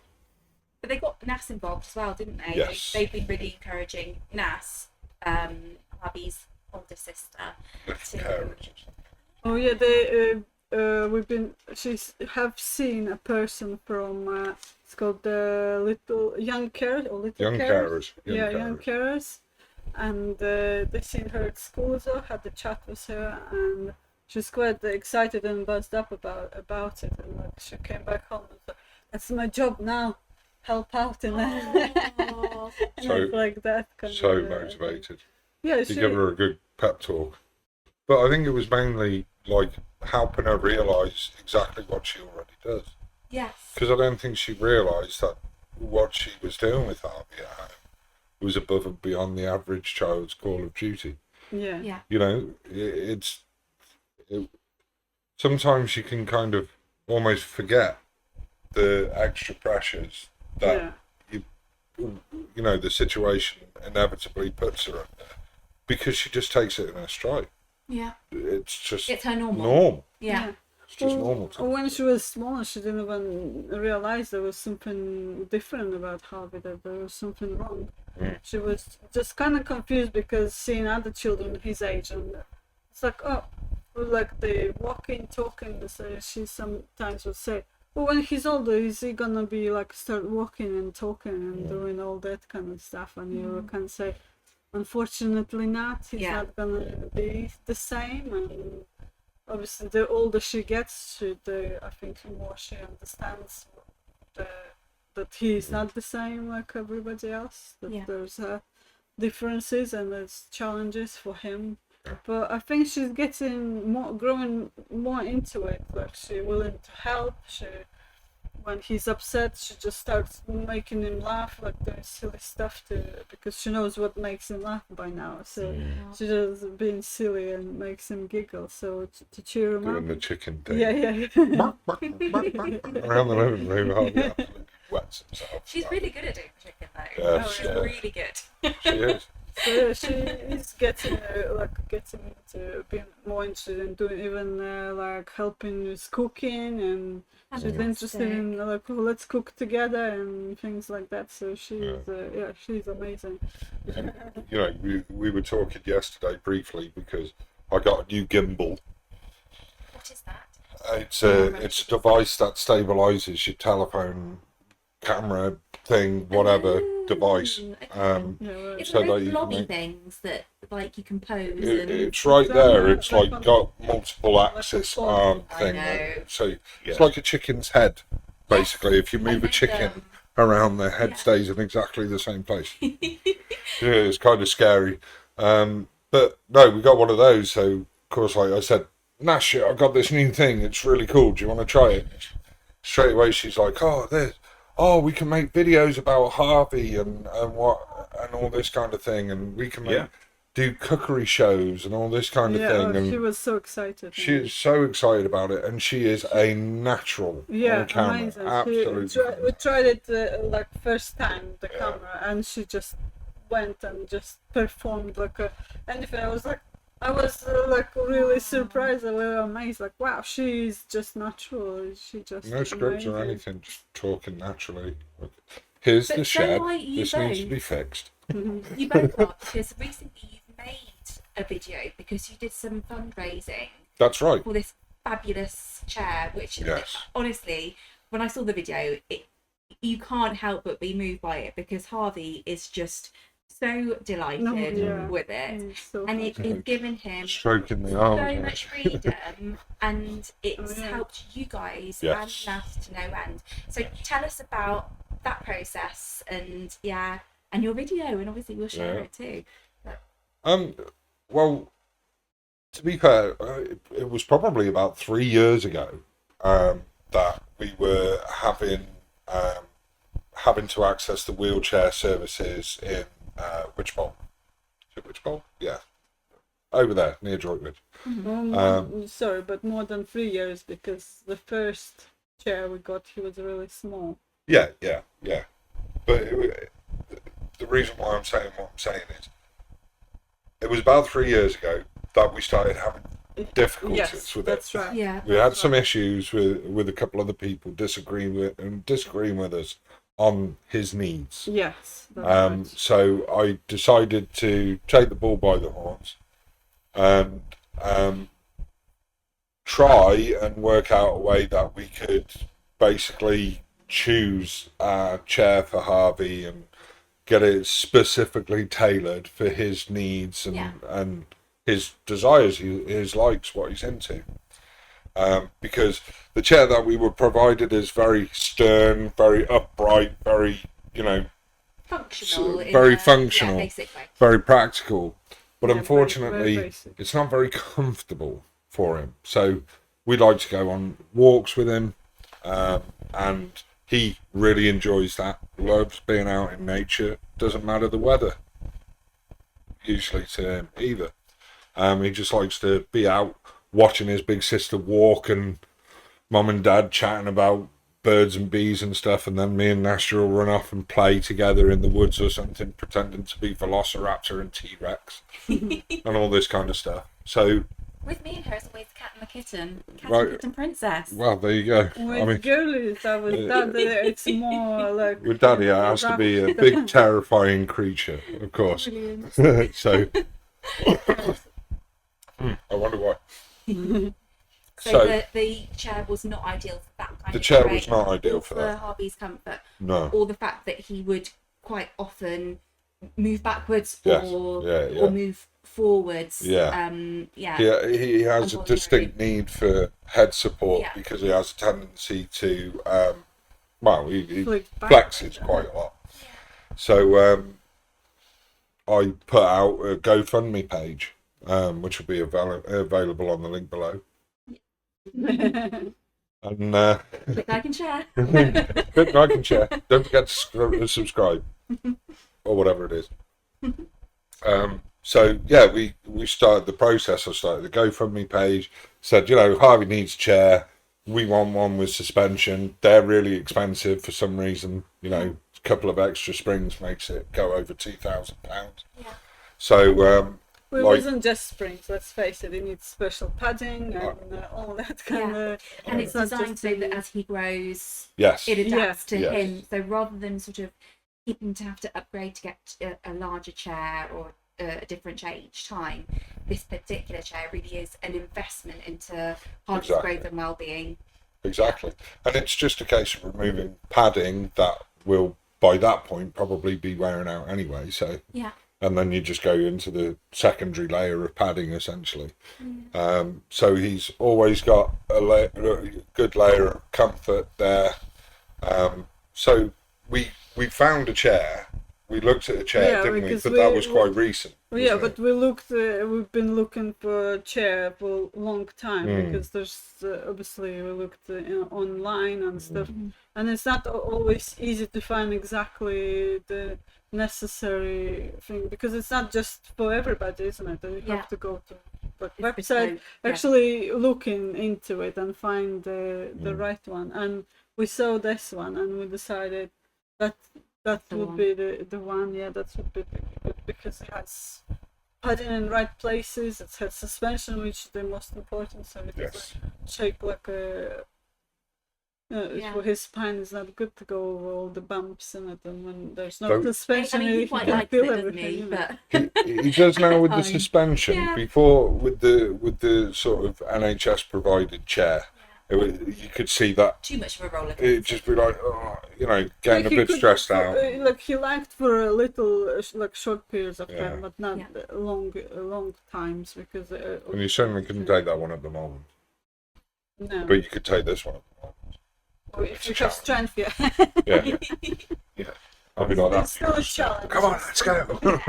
But they got NAS involved as well, didn't they? Yes. They've been really encouraging NAS, Harvey's older sister, to. Oh yeah, she's have seen a person from it's called the young carers. Young carers. Young carers, and they seen her at school as well. Had the chat with her, and she's quite excited and buzzed up about it. And like she came back home and said, "That's my job now. Help out in there." Oh. So, like that. So motivated. Yeah, You give her a good pep talk. But I think it was mainly like helping her realise exactly what she already does. Yes. Because I don't think she realised that what she was doing with Harvey at home was above and beyond the average child's call of duty. Yeah. Yeah. You know, sometimes you can kind of almost forget the extra pressures that you know the situation inevitably puts her under, because she just takes it in her stride. Yeah. It's her normal. Normal. Yeah. It's just normal. When she was small, she didn't even realize there was something different about Harvey, that there was something wrong. She was just kind of confused because seeing other children his age, and it's like, oh, like they walking, talking. So she sometimes would say, well, when he's older, is he gonna be like start walking and talking and doing all that kind of stuff? And you can say, unfortunately not. He's not gonna be the same. And obviously, the older she gets, I think the more she understands that he's not the same like everybody else. That there's differences and there's challenges for him. But I think she's growing more into it. Like she's willing to help. When he's upset, she just starts making him laugh, like doing silly stuff because she knows what makes him laugh by now. So she just being silly and makes him giggle. So to cheer him Doing up. the chicken thing. Yeah. Around the living room, Harvey absolutely wets himself. She's really good at doing chicken though. Yes, She's yeah. really good. She is. So she is getting into being more interested in doing even like helping with cooking, and she's interested in like, oh, let's cook together and things like that. So she's she's amazing. You know, we were talking yesterday briefly because I got a new gimbal. What is that? It's a device that stabilizes your telephone camera thing, whatever device. It's so one of that those you lobby can things that like you can pose and it's right there. It's like got multiple axis arm I thing. know. So it's like a chicken's head, basically. If you move a chicken around, their head stays in exactly the same place. It's kind of scary. But no, we got one of those. So of course, like I said, Nash, I got this new thing. It's really cool. Do you want to try it? Straight away, she's like, we can make videos about Harvey and all this kind of thing, and we can do cookery shows and all this kind of thing. And she was so excited. she is so excited about it, and she is a natural on camera. Amazing. Absolutely. We tried it like first time the camera, and she just went and just performed like anything. I was like really surprised and really amazed. Like, wow, she's just natural. She just No scripts or amazing. anything, just talking naturally. Here's But the so shed. are you This needs to both. be fixed. You both are, because recently you've made a video because you did some fundraising That's right. for this fabulous chair, which honestly, when I saw the video, you can't help but be moved by it because Harvey is just so delighted No, yeah. with it, He's so and happy. it's given him Stroking the so arm. much freedom, and it's Oh, yeah. helped you guys Yes. and us to no end. So tell us about that process, and and your video, and obviously we'll share Yeah. it too. Well, to be fair, it was probably about 3 years ago that we were having to access the wheelchair services in Wychbold. Is it Wychbold? Yeah, over there near Droitwood. Sorry, but more than 3 years, because the first chair we got, he was really small. Yeah. But the reason why I'm saying what I'm saying is, it was about 3 years ago that we started having difficulties Yes, with that's it. right. Yeah, We had some issues with a couple other people disagreeing with us on his needs. Yes, that's right. So I decided to take the bull by the horns and try and work out a way that we could basically choose a chair for Harvey and get it specifically tailored for his needs and his desires, his likes, what he's into. Because the chair that we were provided is very stern, very upright, very, functional. very functional, basically. very practical. But Yeah, unfortunately, very basic. it's not very comfortable for him. So we like to go on walks with him, and he really enjoys that. Loves being out in nature. Doesn't matter the weather, usually to him either. He just likes to be out watching his big sister walk and mum and dad chatting about birds and bees and stuff, and then me and Nasha will run off and play together in the woods or something, pretending to be Velociraptor and T-Rex and all this kind of stuff. So With me and her, it's always Cat and the Kitten. Cat Right. and the Kitten Princess. well, there you go. With girlies, I was that it's more like With Daddy, it has to be a big, terrifying creature, of course. Brilliant. So, I wonder why. So the chair was not ideal for that kind The of chair terrain, was not ideal or for for that. Harvey's comfort, No. or the fact that he would quite often move backwards Yes. or Yeah. or move forwards. Yeah. Yeah. He has a Unfortunately. distinct need for head support Yeah. because he has a tendency to, he Flick back. flexes quite a lot. So I put out a GoFundMe page, which will be available on the link below. And Click like and share. good night and share. Don't forget to subscribe or whatever it is. So yeah, we started the process. I started the GoFundMe page. Said, Harvey needs a chair. We want one with suspension. They're really expensive for some reason. A couple of extra springs makes it go over £2,000. Yeah. So Well, it like- wasn't just springs, let's face it, it needs special padding and all that kind of... And it's not designed just so that the- as he grows, yes, it adapts to Yes. him. So rather than sort of keeping to have to upgrade to get a larger chair or a different chair each time, this particular chair really is an investment into Harvey's Exactly. growth and well-being. exactly. And it's just a case of removing padding that will, by that point, probably be wearing out anyway. So Yeah. and then you just go into the secondary layer of padding essentially. So he's always got a good layer of comfort there. So we found a chair. We looked at a chair, Yeah, didn't we? because But that was quite recent. Yeah, wasn't but we've been looking for a chair for a long time because there's obviously we looked online and stuff, and it's not always easy to find exactly the necessary thing because it's not just for everybody, isn't it? You Yeah. have to go to the It's website, bespoke, yeah. actually looking into it and find the right one. And we saw this one and we decided that The would one. be the one. Yeah, that would be good because it has padding in right places. It has suspension, which is the most important. So it Yes. is shaped like a. Yeah. For his spine is not good to go over all the bumps in it, and when there's no Don't- suspension, I mean, he you quite can likes feel it, doesn't everything. he? you know. But He does now with the Fine. suspension. Yeah. Before with the sort of NHS provided chair, You could see that Too much of a roller coaster. it'd just be like, oh, you know, getting a bit stressed out. Like he liked for a little, like short periods of time, but not Yeah. long times because. And you certainly couldn't take that one at the moment. No. But you could take this one at the moment. If you have strength, yeah. Yeah. Yeah. I'll be like It's that. still a challenge. Come on, let's go.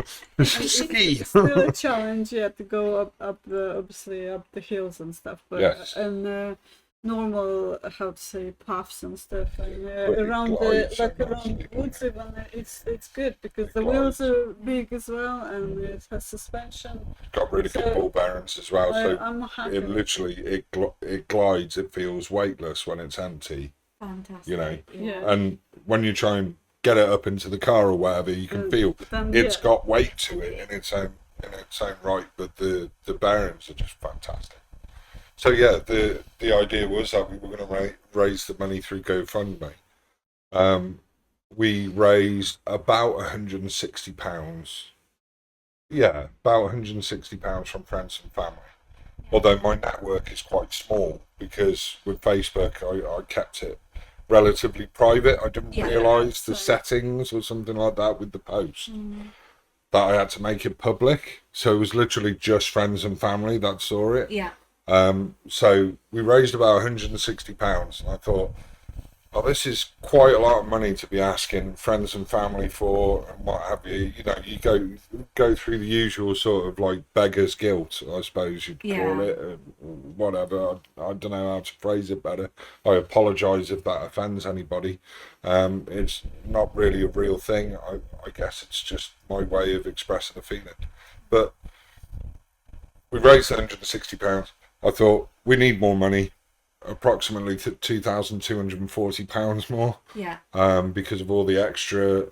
Ski. It's still a challenge, yeah, to go obviously up the hills and stuff, but Yes. and normal, how to say, paths and stuff, and But it around glides so around nicely. woods even, it's good because It the wheels glides. are big as well, and it has suspension. Got really good So, ball bearings as well. So I'm happy. it literally it glides. It feels weightless when it's empty. Fantastic. You know, Yeah. and when you try and get it up into the car or whatever, you can feel Then, it's yeah. got weight to it in its own right. But the bearings are just fantastic. So yeah, the idea was that we were going to raise the money through GoFundMe. We raised about £160. Yeah, about £160 from friends and family. Although my network is quite small because with Facebook I kept it relatively private. I didn't Yeah. realise the So- settings or something like that with the post that I had to make it public. So it was literally just friends and family that saw it. Yeah. So we raised about £160, and I thought, oh, this is quite a lot of money to be asking friends and family for, and what have you. You know, you go through the usual sort of like beggar's guilt, I suppose you'd call it, whatever. I don't know how to phrase it better. I apologise if that offends anybody. It's not really a real thing. I guess it's just my way of expressing a feeling. But we raised £160. I thought we need more money, approximately £2,240 more, Yeah. because of all the extra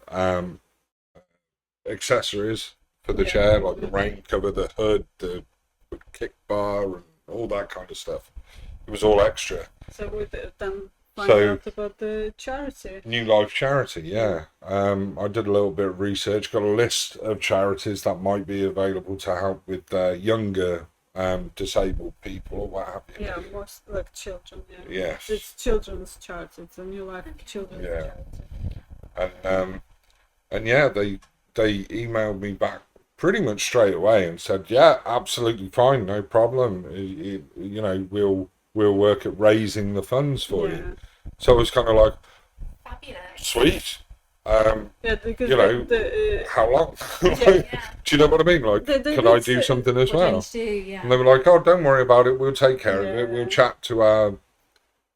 accessories for the chair, like the rain cover, the hood, the kick bar, and all that kind of stuff. It was all extra. So we then find So- out about the charity. New Life charity, yeah. I did a little bit of research, got a list of charities that might be available to help with younger disabled people or what have you. Yeah, most like children. Yeah. Yes. It's children's charity. It's a New Life children's Yeah. charity. And yeah, they emailed me back pretty much straight away and said, yeah, absolutely fine, no problem. You know, we'll work at raising the funds for you. So I was kind of like, Fabulous. sweet. Yeah, because You know, the how long? Yeah. Do you know what I mean? Like, They can I did do say- something as What do you well? need to do? Yeah. And they were like, oh, don't worry about it. We'll take care of it. We'll Yeah. chat to our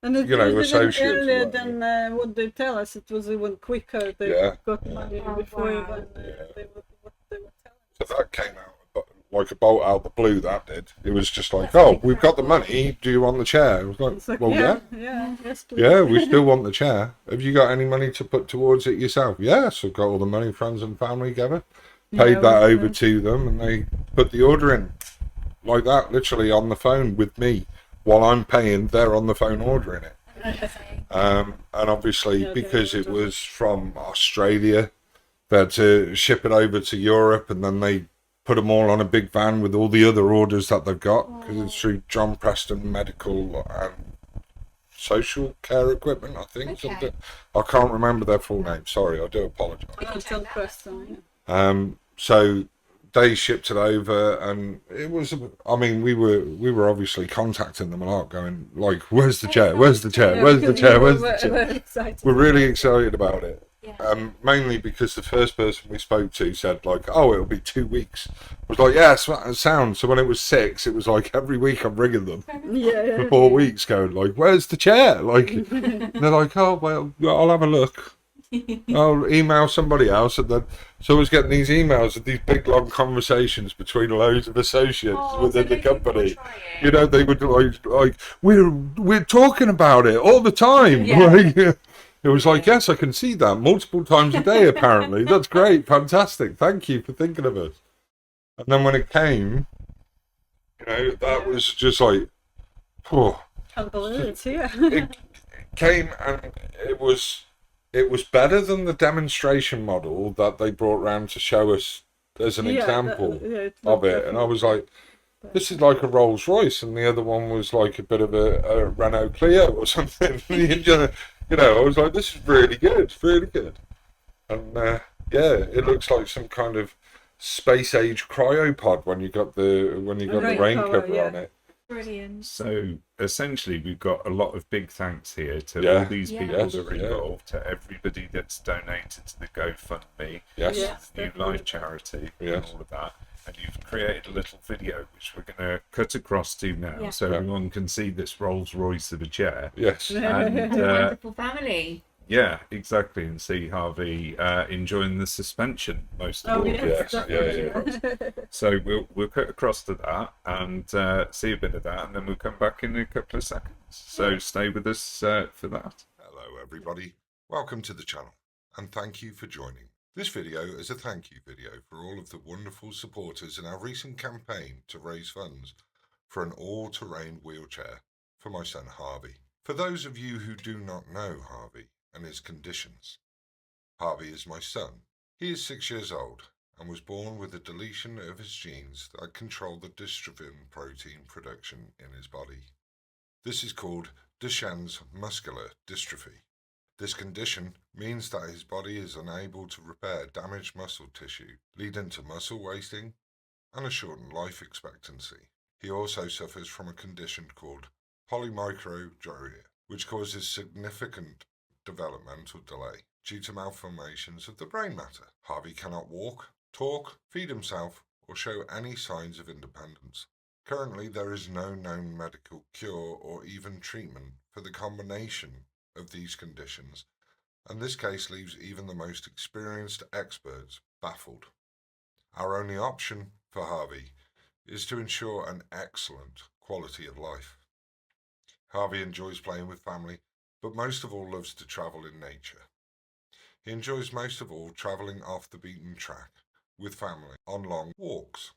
and it you know, was even associates or earlier what have than what they tell us. It was even quicker. They Yeah. got money Oh, before wow. even they were what they were telling us. So that came out like a bolt out of the blue, that did. It was just like, That's oh, really we've got the incredible. money. Do you want the chair? I was like, It's like, well, yeah. yes, please. Yeah, we still want the chair. Have you got any money to put towards it yourself? Yes, I've got all the money friends and family together. Paid Yeah, that well, over to them and they put the order in. Like that, literally on the phone with me. While I'm paying, they're on the phone ordering it. Amazing. And obviously, Yeah, because they it just- was from Australia, they had to ship it over to Europe, and then they put them all on a big van with all the other orders that they've got, because it's through John Preston Medical and Social Care Equipment, I think. Okay. Something. I can't remember their full name. Sorry, I do apologise. John Preston. Yeah. So they shipped it over, and it was. I mean, we were obviously contacting them a lot, going like, "Where's the chair? Where's the chair? Yeah, Where's the because chair? we Where's were the chair?" very excited. We're really excited about it. Yeah. Mainly because the first person we spoke to said like, "Oh, it'll be 2 weeks." I was like, "Yeah, sound." So when it was 6, it was like every week I'm ringing them Yeah. for 4 weeks, going like, "Where's the chair?" Like, and they're like, "Oh, well, I'll have a look. I'll email somebody else." And then so I was getting these emails of these big long conversations between loads of associates Oh, within so the many people company. trying. You know, they would like we're talking about it all the time. Yeah. Like, it was like, yes, I can see that multiple times a day. Apparently, that's great, fantastic. Thank you for thinking of us. And then when it came, you know, that was just like, oh, Can't believe it. Yeah. it came and it was better than the demonstration model that they brought round to show us as an example it of looked it. And I was like, this is like a Rolls Royce, and the other one was like a bit of a Renault Clio or something. You know, I was like, this is really good, really good. And yeah, it looks like some kind of space age cryopod when you got the rain cover on it. Brilliant. So essentially, we've got a lot of big thanks here to all these people that are involved, to everybody that's donated to the GoFundMe, the New Life charity, and all of that. And you've created a little video which we're going to cut across to now, so everyone can see this Rolls Royce of a chair. Yes. And Wonderful family. yeah, exactly, and see Harvey enjoying the suspension most of all. Yes. So we'll cut across to that and see a bit of that, and then we'll come back in a couple of seconds. So stay with us for that. Hello everybody, welcome to the channel, and thank you for joining. This video is a thank you video for all of the wonderful supporters in our recent campaign to raise funds for an all-terrain wheelchair for my son Harvey. For those of you who do not know Harvey and his conditions, Harvey is my son. He is 6 years old and was born with a deletion of his genes that control the dystrophin protein production in his body. This is called Duchenne's muscular dystrophy. This condition means that his body is unable to repair damaged muscle tissue, leading to muscle wasting and a shortened life expectancy. He also suffers from a condition called polymicrogyria, which causes significant developmental delay due to malformations of the brain matter. Harvey cannot walk, talk, feed himself, or show any signs of independence. Currently, there is no known medical cure or even treatment for the combination of these conditions, and this case leaves even the most experienced experts baffled. Our only option for Harvey is to ensure an excellent quality of life. Harvey enjoys playing with family, but most of all loves to travel in nature. He enjoys most of all travelling off the beaten track with family on long walks.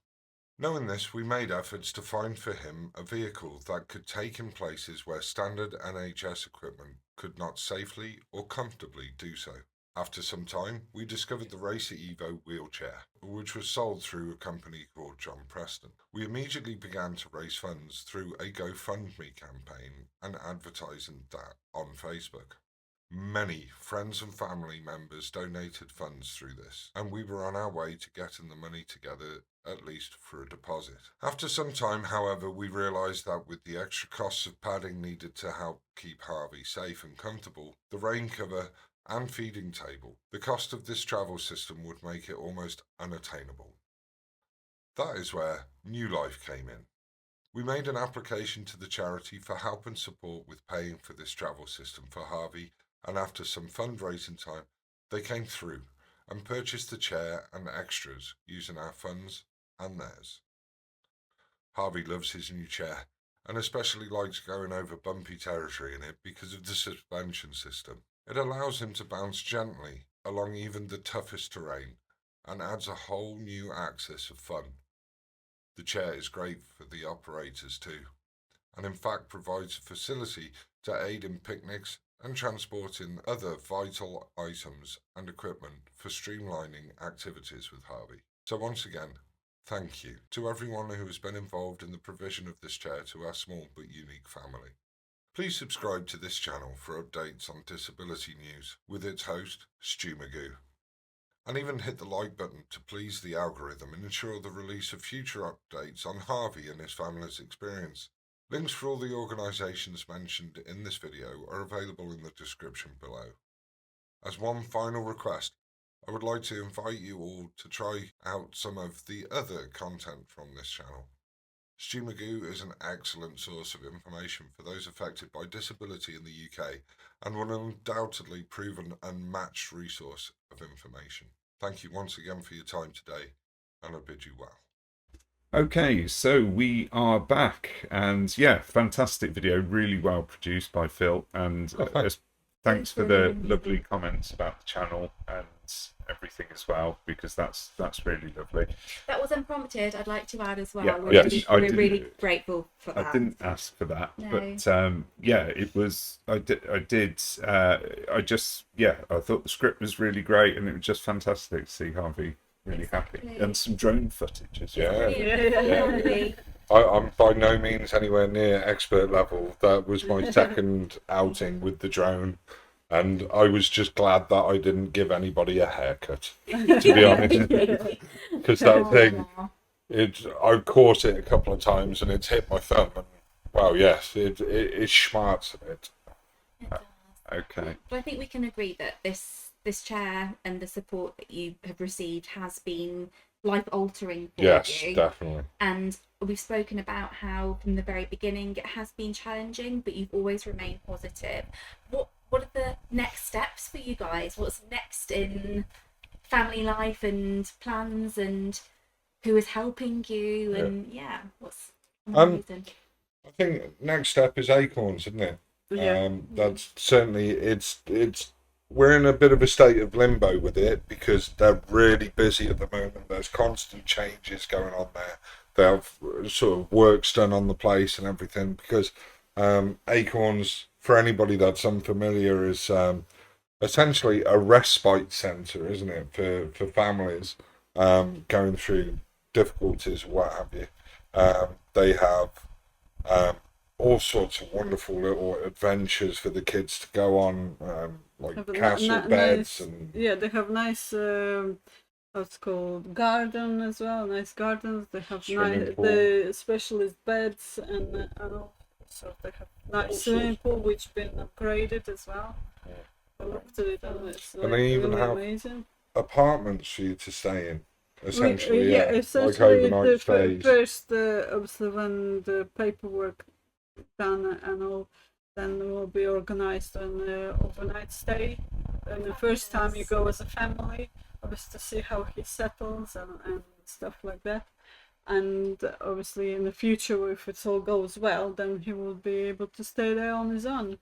Knowing this, we made efforts to find for him a vehicle that could take him places where standard NHS equipment could not safely or comfortably do so. After some time, we discovered the Racer Evo wheelchair, which was sold through a company called John Preston. We immediately began to raise funds through a GoFundMe campaign and advertising that on Facebook. Many friends and family members donated funds through this, and we were on our way to getting the money together, at least for a deposit. After some time, however, we realised that with the extra costs of padding needed to help keep Harvey safe and comfortable, the rain cover and feeding table, the cost of this travel system would make it almost unattainable. That is where New Life came in. We made an application to the charity for help and support with paying for this travel system for Harvey, and after some fundraising time, they came through and purchased the chair and extras using our funds and theirs. Harvey loves his new chair and especially likes going over bumpy territory in it because of the suspension system. It allows him to bounce gently along even the toughest terrain and adds a whole new axis of fun. The chair is great for the operators too, and in fact provides a facility to aid in picnics and transporting other vital items and equipment for streamlining activities with Harvey. So once again, thank you to everyone who has been involved in the provision of this chair to our small but unique family. Please subscribe to this channel for updates on disability news with its host, Stu Magoo. And even hit the like button to please the algorithm and ensure the release of future updates on Harvey and his family's experience. Links for all the organisations mentioned in this video are available in the description below. As one final request, I would like to invite you all to try out some of the other content from this channel. Stu Magoo is an excellent source of information for those affected by disability in the UK and will undoubtedly prove an unmatched resource of information. Thank you once again for your time today, and I bid you well. Okay, so we are back, and yeah, fantastic video, really well produced by Phil, and thanks for the lovely comments about the channel and everything as well, because that's really lovely. That was unprompted, I'd like to add as well. Yeah, we're really grateful for that. I didn't ask for that, No. but yeah, it was. I thought the script was really great, and it was just fantastic to see Harvey really happy, and some drone footage as well. Yeah. I'm by no means anywhere near expert level. That was my second outing with the drone, and I was just glad that I didn't give anybody a haircut, to be honest. Because that thing, I've caught it a couple of times and it's hit my thumb, and well, yes, it smarts a bit. It does. Okay. But I think we can agree that this chair and the support that you have received has been life altering for Yes, you. definitely. And we've spoken about how from the very beginning it has been challenging, but you've always remained positive. What are the next steps for you guys? What's next in family life and plans, and who is helping you? And what's amazing? I think next step is Acorns, isn't it? Yeah. That's certainly it's we're in a bit of a state of limbo with it because they're really busy at the moment. There's constant changes going on there. They have sort of works done on the place and everything because Acorns, for anybody that's unfamiliar, is essentially a respite centre, isn't it, for families going through difficulties, what have you. They have all sorts of wonderful little adventures for the kids to go on, like Have a castle beds and they have nice what's called garden as well. Nice gardens. They have Swimming pool. the specialist beds and all. So they have nice swimming pool which been upgraded as well. I looked at it and it's And they even really have amazing. Apartments for you to stay in. Essentially, Essentially like overnight stays. first, obviously when the paperwork done and all, then will be organised an overnight stay. And the first time you go as a family, obviously to see how he settles and stuff like that. And obviously in the future, if it all goes well, then he will be able to stay there on his own.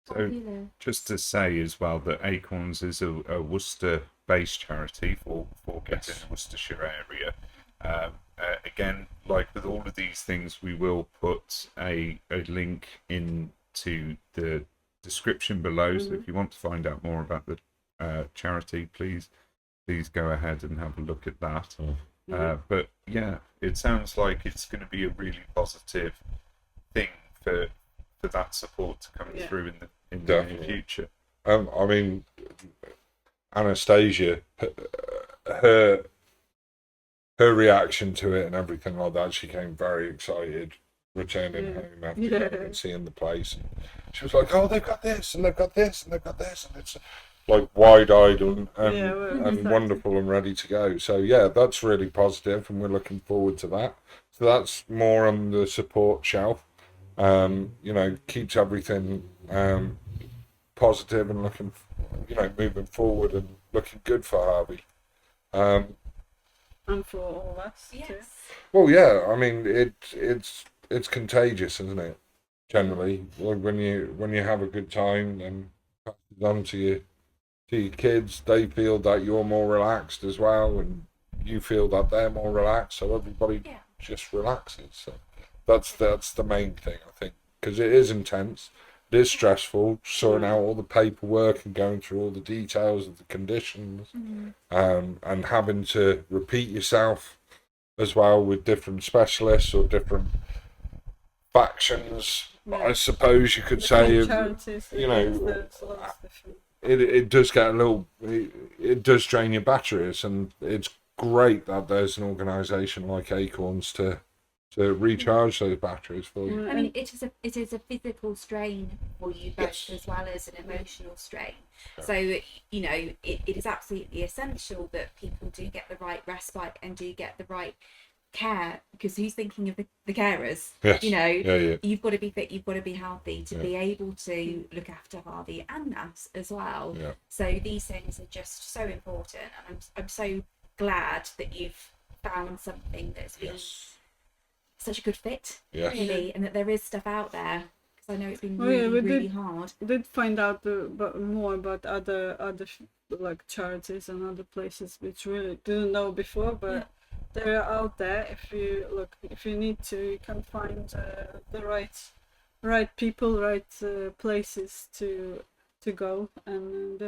So just to say as well that Acorns is a Worcester-based charity for kids in the Worcestershire area. Again, like with all of these things, we will put a link into the description below. So if you want to find out more about the charity, please go ahead and have a look at that. But yeah, it sounds like it's going to be a really positive thing for that support to come through in the near future. I mean, Anastasia, her reaction to it and everything like that, she came very excited returning home after going and seeing the place. And she was like, "Oh, they've got this and they've got this and they've got this," and it's like wide-eyed and wonderful and ready to go. So yeah, that's really positive, and we're looking forward to that. So that's more on the support shelf. Keeps everything positive and looking, moving forward and looking good for Harvey. And for all of us too. Well, yeah, I mean it's contagious, isn't it? Generally, like when you have a good time and pass it on to your kids, they feel that you're more relaxed as well, and you feel that they're more relaxed. So everybody just relaxes. So that's the main thing, I think, because it is intense. It is stressful, sorting out all the paperwork and going through all the details of the conditions, and having to repeat yourself as well with different specialists or different factions, I suppose you could say. Charities, It does get a little. It does drain your batteries, and it's great that there's an organisation like Acorns to recharge those batteries for you. I mean, it is a physical strain for you both as well as an emotional strain. So it is absolutely essential that people do get the right respite and do get the right care, because who's thinking of the carers? Yes. You've got to be fit, you've got to be healthy to be able to look after Harvey and Nas as well. So these things are just so important, and I'm so glad that you've found something that's been such a good fit, really, and that there is stuff out there, because I know it's been really hard. We did find out more about other like charities and other places which really didn't know before, but they're out there. If you need to, you can find the right people, right places to go, and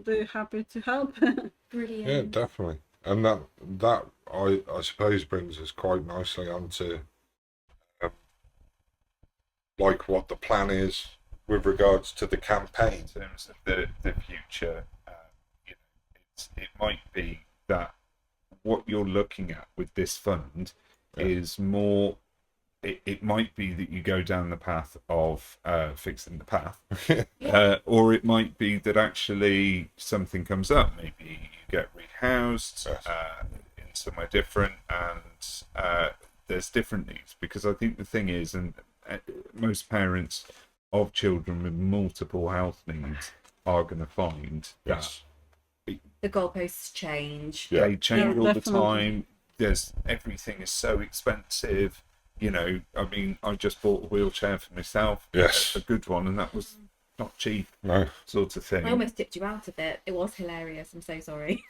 they're happy to help. Brilliant. Yeah, definitely. And that I suppose brings us quite nicely onto like what the plan is with regards to the campaign. In terms of the future, it might be that what you're looking at with this fund is more. It might be that you go down the path of fixing the path, or it might be that actually something comes up. Maybe you get rehoused in somewhere different, and there's different needs. Because I think the thing is, and most parents of children with multiple health needs are going to find that the goalposts change. they change all the definitely. time. Everything is so expensive. I mean, I just bought a wheelchair for myself. Yes. A good one, and that was not cheap. No. Sort of thing. I almost dipped you out of it. It was hilarious. I'm so sorry.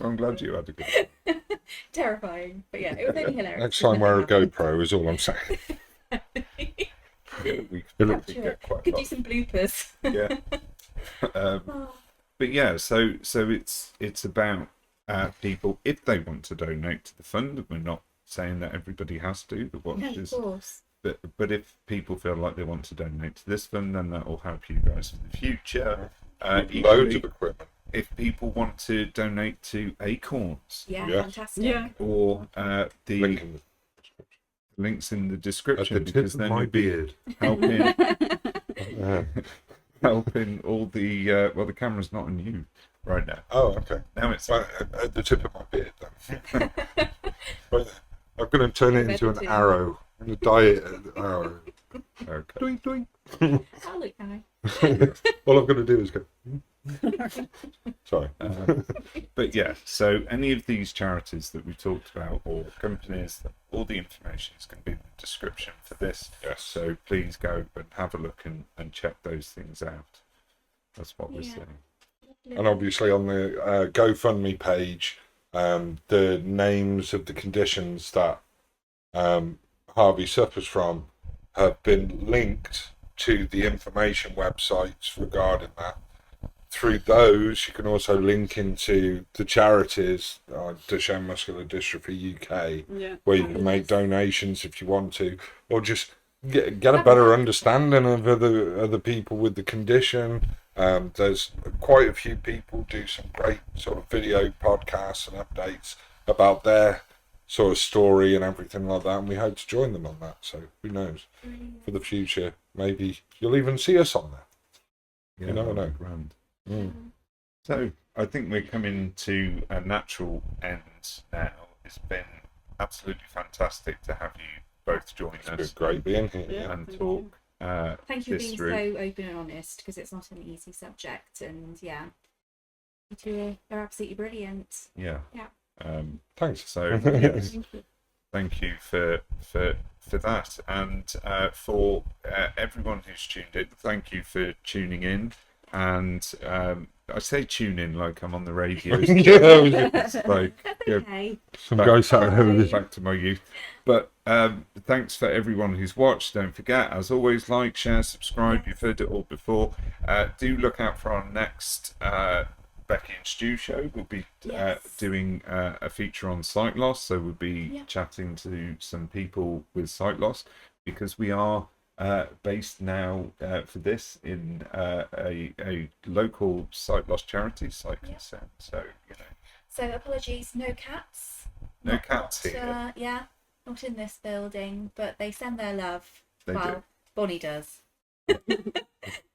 I'm glad you had a good one. Terrifying, but yeah, it was only hilarious. Next time wear a GoPro is all I'm saying. Yeah, we could get quite a Could lot. do some bloopers. Yeah. But yeah, so it's about people, if they want to donate to the fund. We're not saying that everybody has to. The No, of watchers, course. but if people feel like they want to donate to this fund, then that will help you guys for the future. Loads Equally, of equipment. if people want to donate to Acorns Yeah, Yeah. fantastic. Yeah. or the Link in links in the at description, the tip because of then my you'll be beard. helping Yeah. helping all the well, the camera's not on you right now. Oh, okay. Now it's Well, at the tip of my beard, then. Right there. I'm going to turn it into an Editing. arrow. I'm going to dye it an arrow. okay. Doink, doink. Oh, look, nice. All I'm going to do is go. Sorry. But yeah, so any of these charities that we've talked about, or companies, all the information is going to be in the description for this. Yes. So please go and have a look and check those things out. That's what we're Yeah. saying. And obviously on the GoFundMe page, the names of the conditions that Harvey suffers from have been linked to the information websites regarding that. Through those, you can also link into the charities, Duchenne Muscular Dystrophy UK, Yeah. where you can make donations if you want to, or just get a better understanding of other people with the condition. There's quite a few people do some great sort of video podcasts and updates about their sort of story and everything like that, and we hope to join them on that. So who knows, for the future, maybe you'll even see us on there. Yeah, You never that'd know. be grand. Mm. So I think we're coming to a natural end now. It's been absolutely fantastic to have you both join It's us been great being here. Yeah. and thank talk Thank you for this being through. so open and honest, because it's not an easy subject, and yeah, you two are absolutely brilliant. Yeah. Yeah. Thanks. So yes, Thank you. thank you for that, and for everyone who's tuned in. Thank you for tuning in, and I say tune in like I'm on the radio. Yeah, It's like yeah, Okay. some guy sat there with his back to my youth. But thanks for everyone who's watched. Don't forget, as always, like, share, subscribe. You've heard it all before. Do look out for our next Becky and Stu show. We'll be Yes. doing a feature on sight loss, so we'll be Yeah. chatting to some people with sight loss, because we are based now for this in a local sight loss charity, Sight Yeah. Consent. So So apologies, no cats. no Not- cats not, here. yeah, not in this building, but they send their love. They well, do. Bonnie does.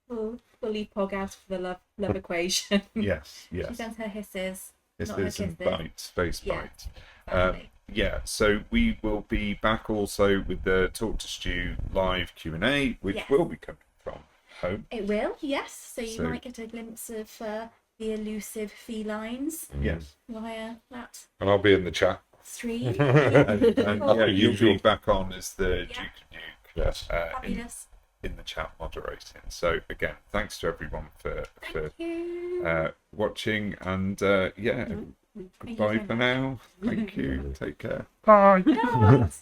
We'll leave Pog out of the love equation. Yes, She yes. sends her hisses. This not her is in kisses. bite, space Yeah. bite. Family. Yeah, so we will be back also with the Talk to Stu live Q&A, which Yes. will be coming from home. It will, yes. So you So- might get a glimpse of the elusive felines Yes. via that and I'll be in the chat. stream. And yeah, you'll Usual. be back on as the Yeah. Duke of Nuke Yes. Fabulous. in the chat moderating. So again, thanks to everyone for Thank you. watching, and yeah, Thank you goodbye very for much. now. Thank you. Take care. Bye. Yes.